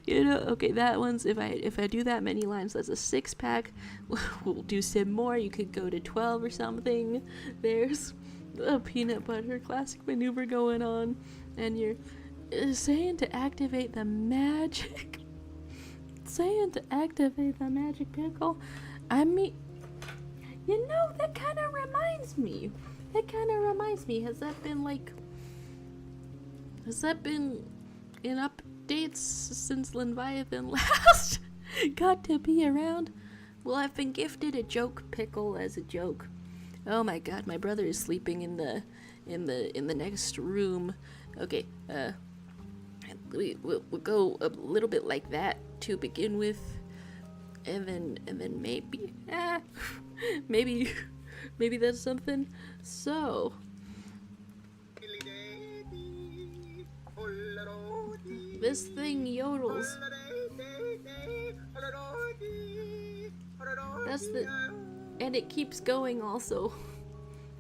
You know, okay, that one's, if I do that many lines, that's a 6-pack. We'll do some more. You could go to 12 or something. There's a peanut butter classic maneuver going on, and you're saying to activate the magic. Pickle. I mean, you know, that kind of reminds me. Has that been in updates since Leviathan last got to be around? Well, I've been gifted a joke pickle as a joke. Oh my god, my brother is sleeping in the next room. Okay, we'll go a little bit like that to begin with, and then maybe that's something. So this thing yodels. And it keeps going also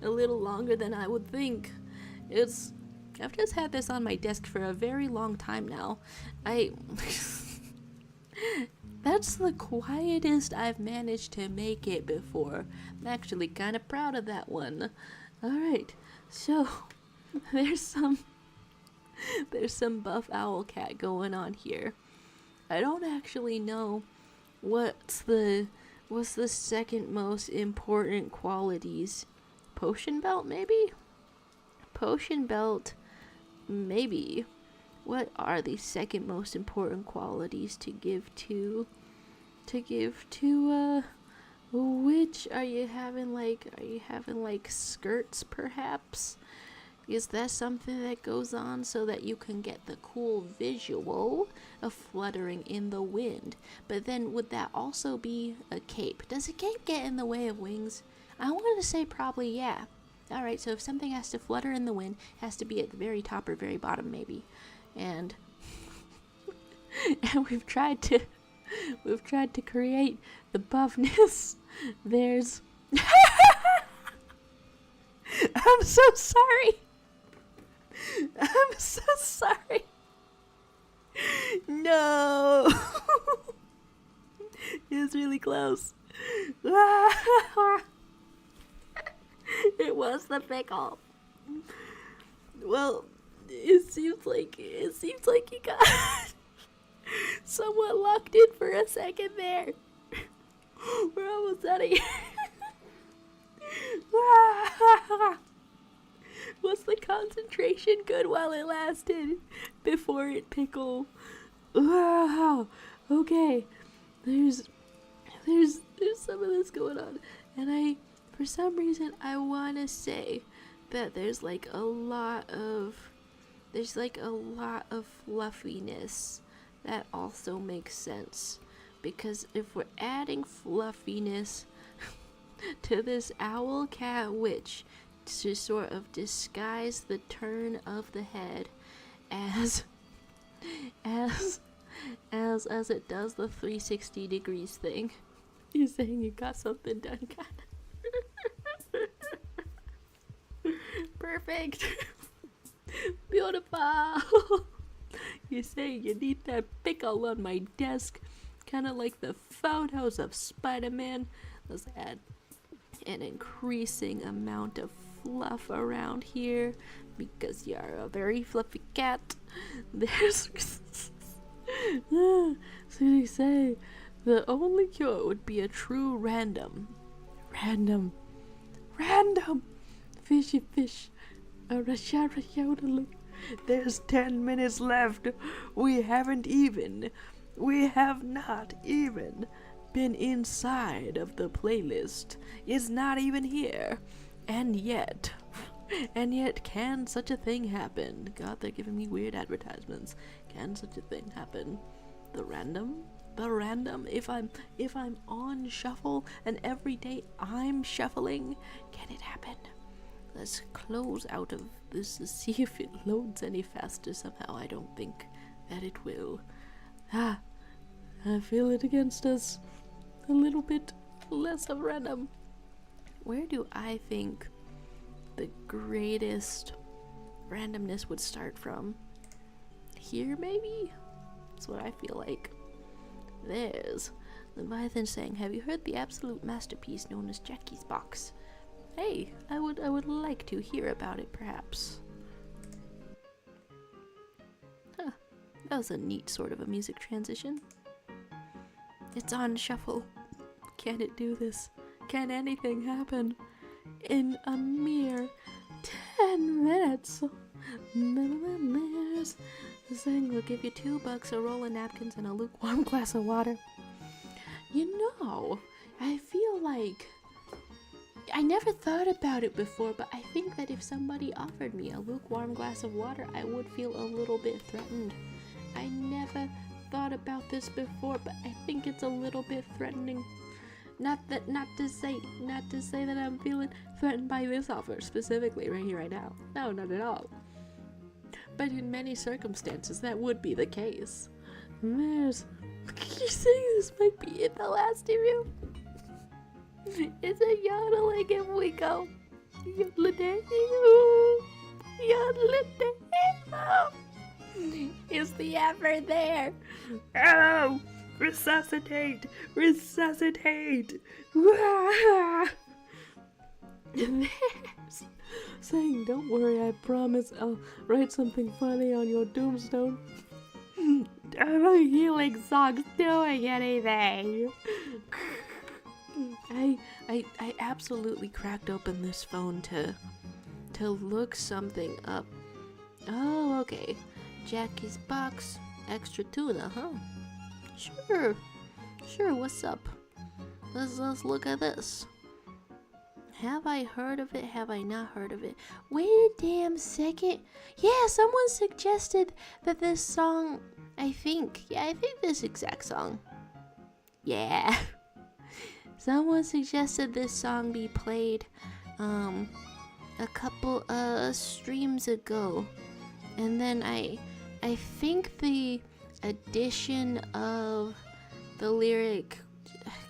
a little longer than I would think. I've just had this on my desk for a very long time now. That's the quietest I've managed to make it before. I'm actually kind of proud of that one. Alright, so there's some buff owl cat going on here. I don't actually know what's the second most important qualities. Potion belt, maybe? Potion belt, maybe. What are the second most important qualities to give to which are you having like skirts perhaps? Is that something that goes on so that you can get the cool visual of fluttering in the wind? But then would that also be a cape? Does a cape get in the way of wings? I want to say probably yeah. Alright, so if something has to flutter in the wind, it has to be at the very top or very bottom maybe. And and we've tried to create the buffness. There's I'm so sorry. No. It was really close. It was the pickle. Well, it seems like you got somewhat locked in for a second there. We're almost out of here. Was the concentration good while it lasted before it pickled? Wow. Okay. There's some of this going on, and for some reason I want to say that there's like a lot of fluffiness. That also makes sense, because if we're adding fluffiness to this owl cat witch to sort of disguise the turn of the head as it does the 360 degrees thing, You're saying you got something done, kinda. Perfect. Beautiful. You say you need that pickle on my desk, kind of like the photos of Spider-Man. Let's add an increasing amount of fluff around here because you're a very fluffy cat. There's so you say the only cure would be a true random fishy fish. There's 10 minutes left. We have not even been inside of the playlist. It's not even here. And yet, can such a thing happen? God, they're giving me weird advertisements. Can such a thing happen? The random, if I'm on shuffle and every day I'm shuffling, can it happen? Let's close out of this to see if it loads any faster somehow. I don't think that it will. I feel it against us. A little bit less of random. Where do I think the greatest randomness would start from? Here, maybe? That's what I feel like. There's Leviathan saying, have you heard the absolute masterpiece known as Jackie's Box? Hey, I would like to hear about it, perhaps. Huh, that was a neat sort of a music transition. It's on shuffle. Can it do this? Can anything happen in a mere 10 minutes? The thing will give you $2, a roll of napkins, and a lukewarm glass of water. You know, I feel like I never thought about it before, but I think that if somebody offered me a lukewarm glass of water, I would feel a little bit threatened. I never thought about this before, but I think it's a little bit threatening. Not to say that I'm feeling threatened by this offer specifically right here, right now. No, not at all. But in many circumstances, that would be the case. You're saying this might be in the last review? It's a yodeling if we go. Is the ever there? Oh! Resuscitate! Saying, don't worry, I promise I'll write something funny on your tombstone. I'm healing songs doing anything. I absolutely cracked open this phone to look something up. Oh, okay. Jackie's Box, extra tuna, huh? Sure, what's up? Let's look at this. Have I heard of it? Have I not heard of it? Wait a damn second. Yeah, someone suggested that this song, I think this exact song. Yeah. Someone suggested this song be played a couple streams ago. And then I think the addition of the lyric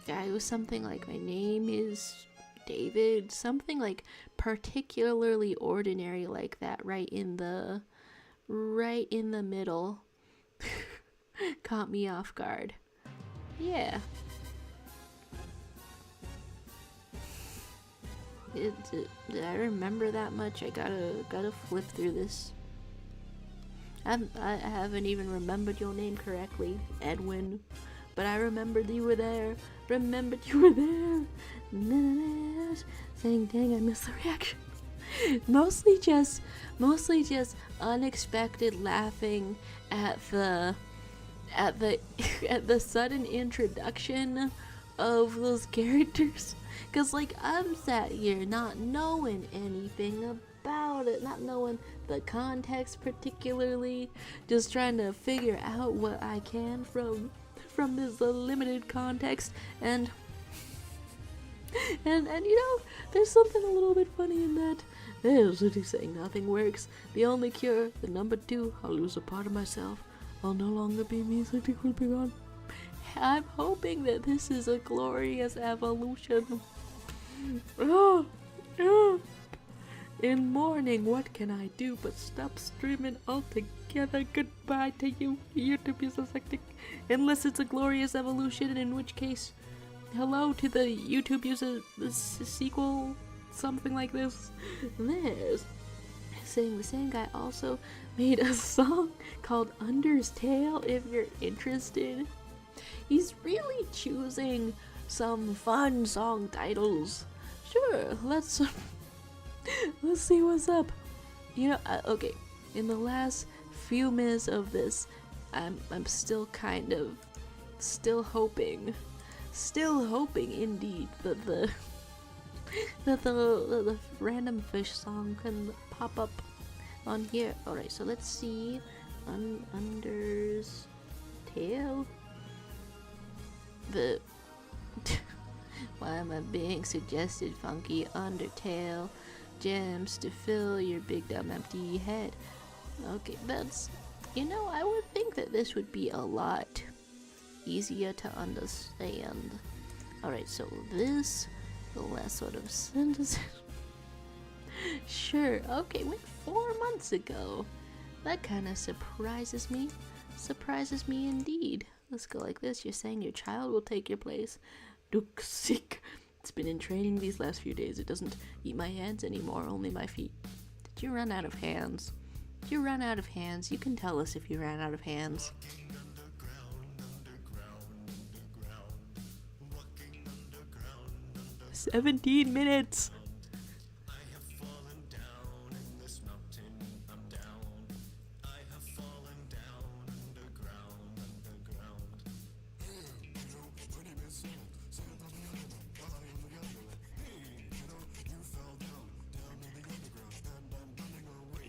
guy was something like, my name is David, something like particularly ordinary like that, right in the middle. Caught me off guard. Yeah. Did I remember that much? I gotta flip through this. I haven't even remembered your name correctly, Edwin, but I remembered you were there. Saying, dang, I missed the reaction. mostly just unexpected laughing at the sudden introduction of those characters. Cause like I'm sat here not knowing anything about it, not knowing the context particularly, just trying to figure out what I can from this limited context, and you know, there's something a little bit funny in that. There's City saying nothing works. The only cure, the number 2, I'll lose a part of myself. I'll no longer be me, City will be gone. I'm hoping that this is a glorious evolution. Oh, oh. In mourning, what can I do but stop streaming altogether? Goodbye to you, YouTube users hectic. Unless it's a glorious evolution, in which case, hello to the YouTube user sequel, something like this. This, saying the same guy also made a song called Under's Tale, if you're interested. He's really choosing some fun song titles. Sure, let's see what's up. You know, okay, in the last few minutes of this, I'm still kind of hoping indeed that the random fish song can pop up on here. Alright, so let's see. Under's Tale. Why am I being suggested funky Undertale gems to fill your big dumb empty head? Okay, that's, you know, I would think that this would be a lot easier to understand. Alright, so this, the last sort of sentence. Sure, okay, went 4 months ago. That kind of surprises me. Surprises me indeed. Let's go like this. You're saying your child will take your place. Sick. It's been in training these last few days. It doesn't eat my hands anymore, only my feet. Did you run out of hands? Did you run out of hands? You can tell us if you ran out of hands. – 17 minutes!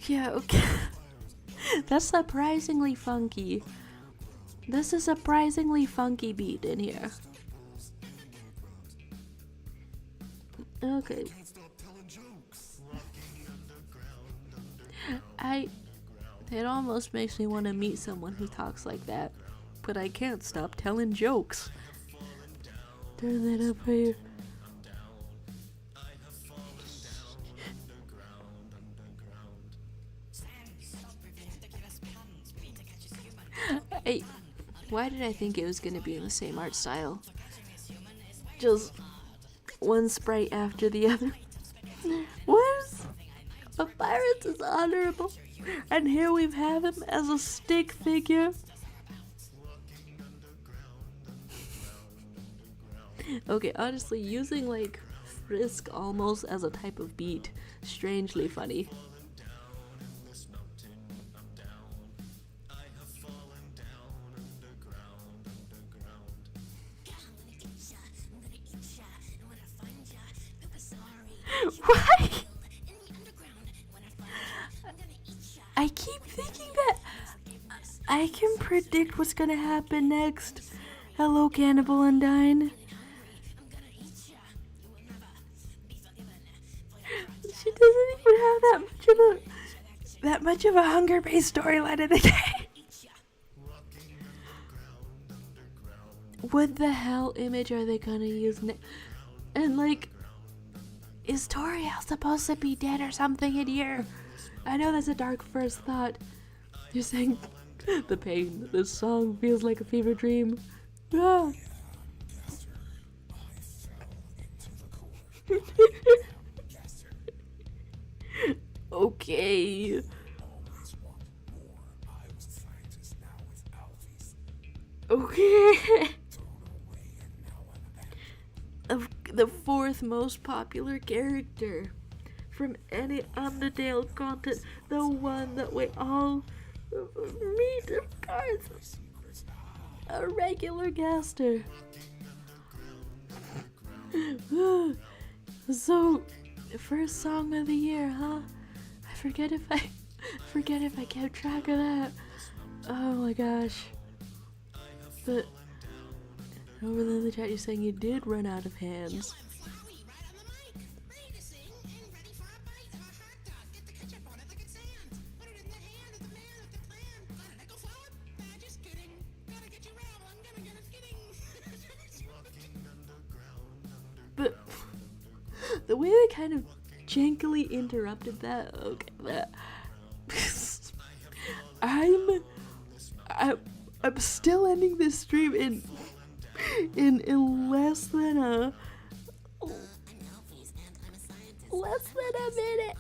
Yeah, okay. That's surprisingly funky. This is a surprisingly funky beat in here. Okay. It almost makes me want to meet someone who talks like that, but I can't stop telling jokes. Turn that up here. Why did I think it was gonna be in the same art style? Just one sprite after the other. What? A pirate is honorable, and here we have him as a stick figure. Okay, honestly, using like Frisk almost as a type of beat, strangely funny. Why? I keep thinking that I can predict what's gonna happen next. Hello, Cannibal Undine. She doesn't even have that much of a hunger-based storyline in the game. What the hell image are they gonna use next? And like, is Toriel supposed to be dead or something in here? I know that's a dark first thought. You're saying the pain. This song feels like a fever dream. Ah. Okay. Okay. The fourth most popular character from any Undertale content, the one that we all meet, of course, a regular gaster. So, first song of the year, huh? I forget if I kept track of that. Oh my gosh. But over there in the chat, you're saying you did run out of hands. the way they kind of jankily interrupted that, okay, that I'm still ending this stream in less than a minute.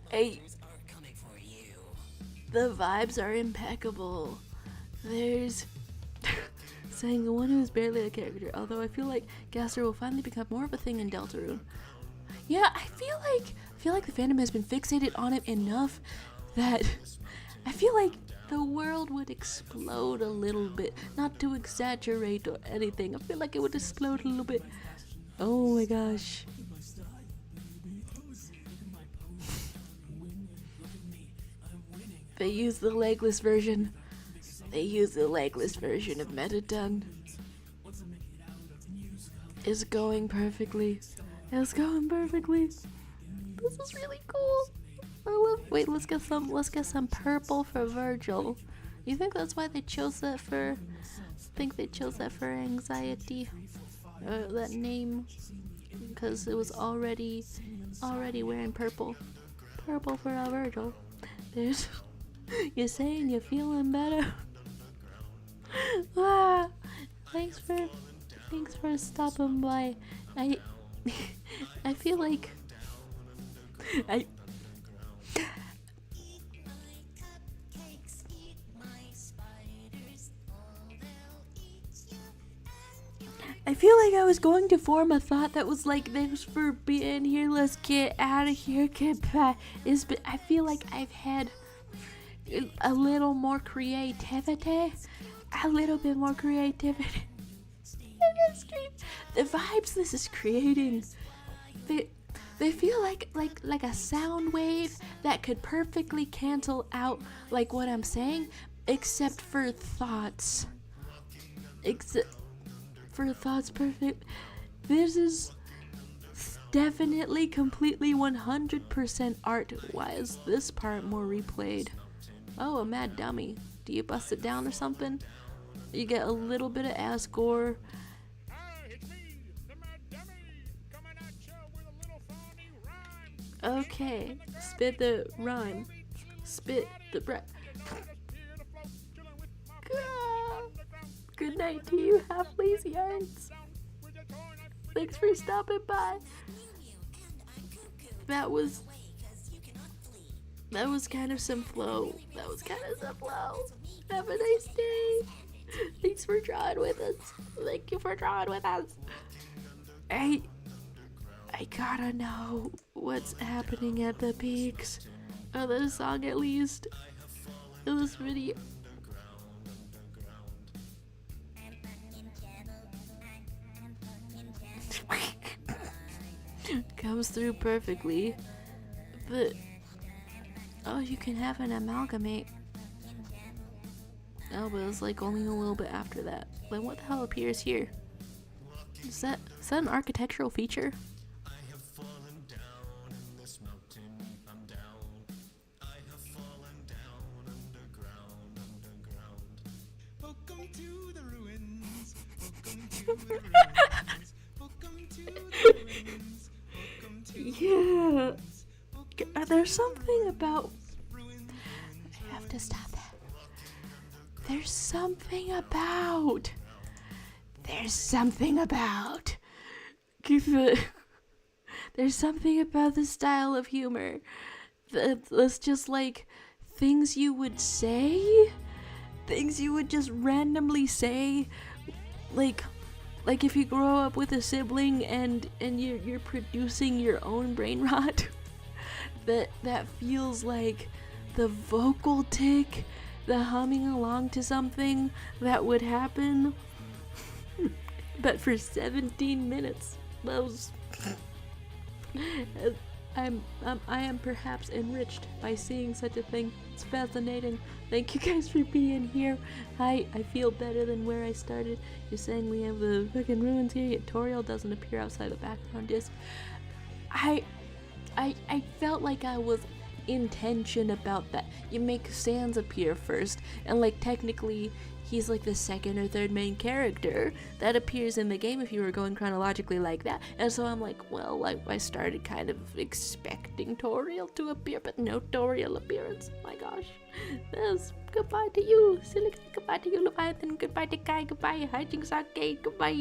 Hey, the vibes are impeccable. There's saying the one who is barely a character, although I feel like Gaster will finally become more of a thing in Deltarune. Yeah, I feel like the fandom has been fixated on it enough that I feel like the world would explode a little bit. Not to exaggerate or anything. I feel like it would explode a little bit. Oh my gosh. They use the legless version. They use the legless version of Metaton. It's going perfectly. It's going perfectly. This is really cool. Wait, let's get some purple for Virgil. You think that's why they chose that for? I think they chose that for anxiety. That name, because it was already wearing purple. Purple for our Virgil. There's. You're saying you're feeling better. Thanks for stopping by. I feel like I feel like I was going to form a thought that was like, thanks for being here, let's get out of here, goodbye. I feel like I've had a little more creativity. A little bit more creativity. The vibes this is creating, they feel like a sound wave that could perfectly cancel out like what I'm saying, except for thoughts. Perfect. This is definitely completely 100% art. Why is this part more replayed? Oh, a mad dummy. Do you bust it down or something? You get a little bit of ass gore. Okay, spit the rhyme. Spit the breath. Good night to you, half lazy arts. Thanks for stopping by. That was kind of some flow. Have a nice day. Thanks for drawing with us. Thank you for drawing with us. I gotta know what's happening at the peaks of this song, at least in this video. Comes through perfectly, but oh, you can have an amalgamate. Oh, but it's like only a little bit after that. Then what the hell appears here? Is that an architectural feature? Welcome to the ruins. Welcome to the ruins. Welcome to the ruins. Welcome to Yeah. There's something about. I have to stop that. There's something about. There's something about the style of humor that's just like things you would say, things you would just randomly say, like if you grow up with a sibling and you're producing your own brain rot. that feels like the vocal tick, the humming along to something that would happen. But for 17 minutes, those I am perhaps enriched by seeing such a thing. It's fascinating. Thank you guys for being here. I feel better than where I started. You're saying we have the fucking ruins here, yet Toriel doesn't appear outside the background disc. I felt like I was intention about that. You make Sans appear first, and like technically he's like the second or third main character that appears in the game if you were going chronologically like that. And so I'm like, well, like I started kind of expecting Toriel to appear, but no Toriel appearance. My gosh. Yes, goodbye to you, Silica, goodbye to you, Leviathan, goodbye to Kai, goodbye, Hijinks Arcade, goodbye.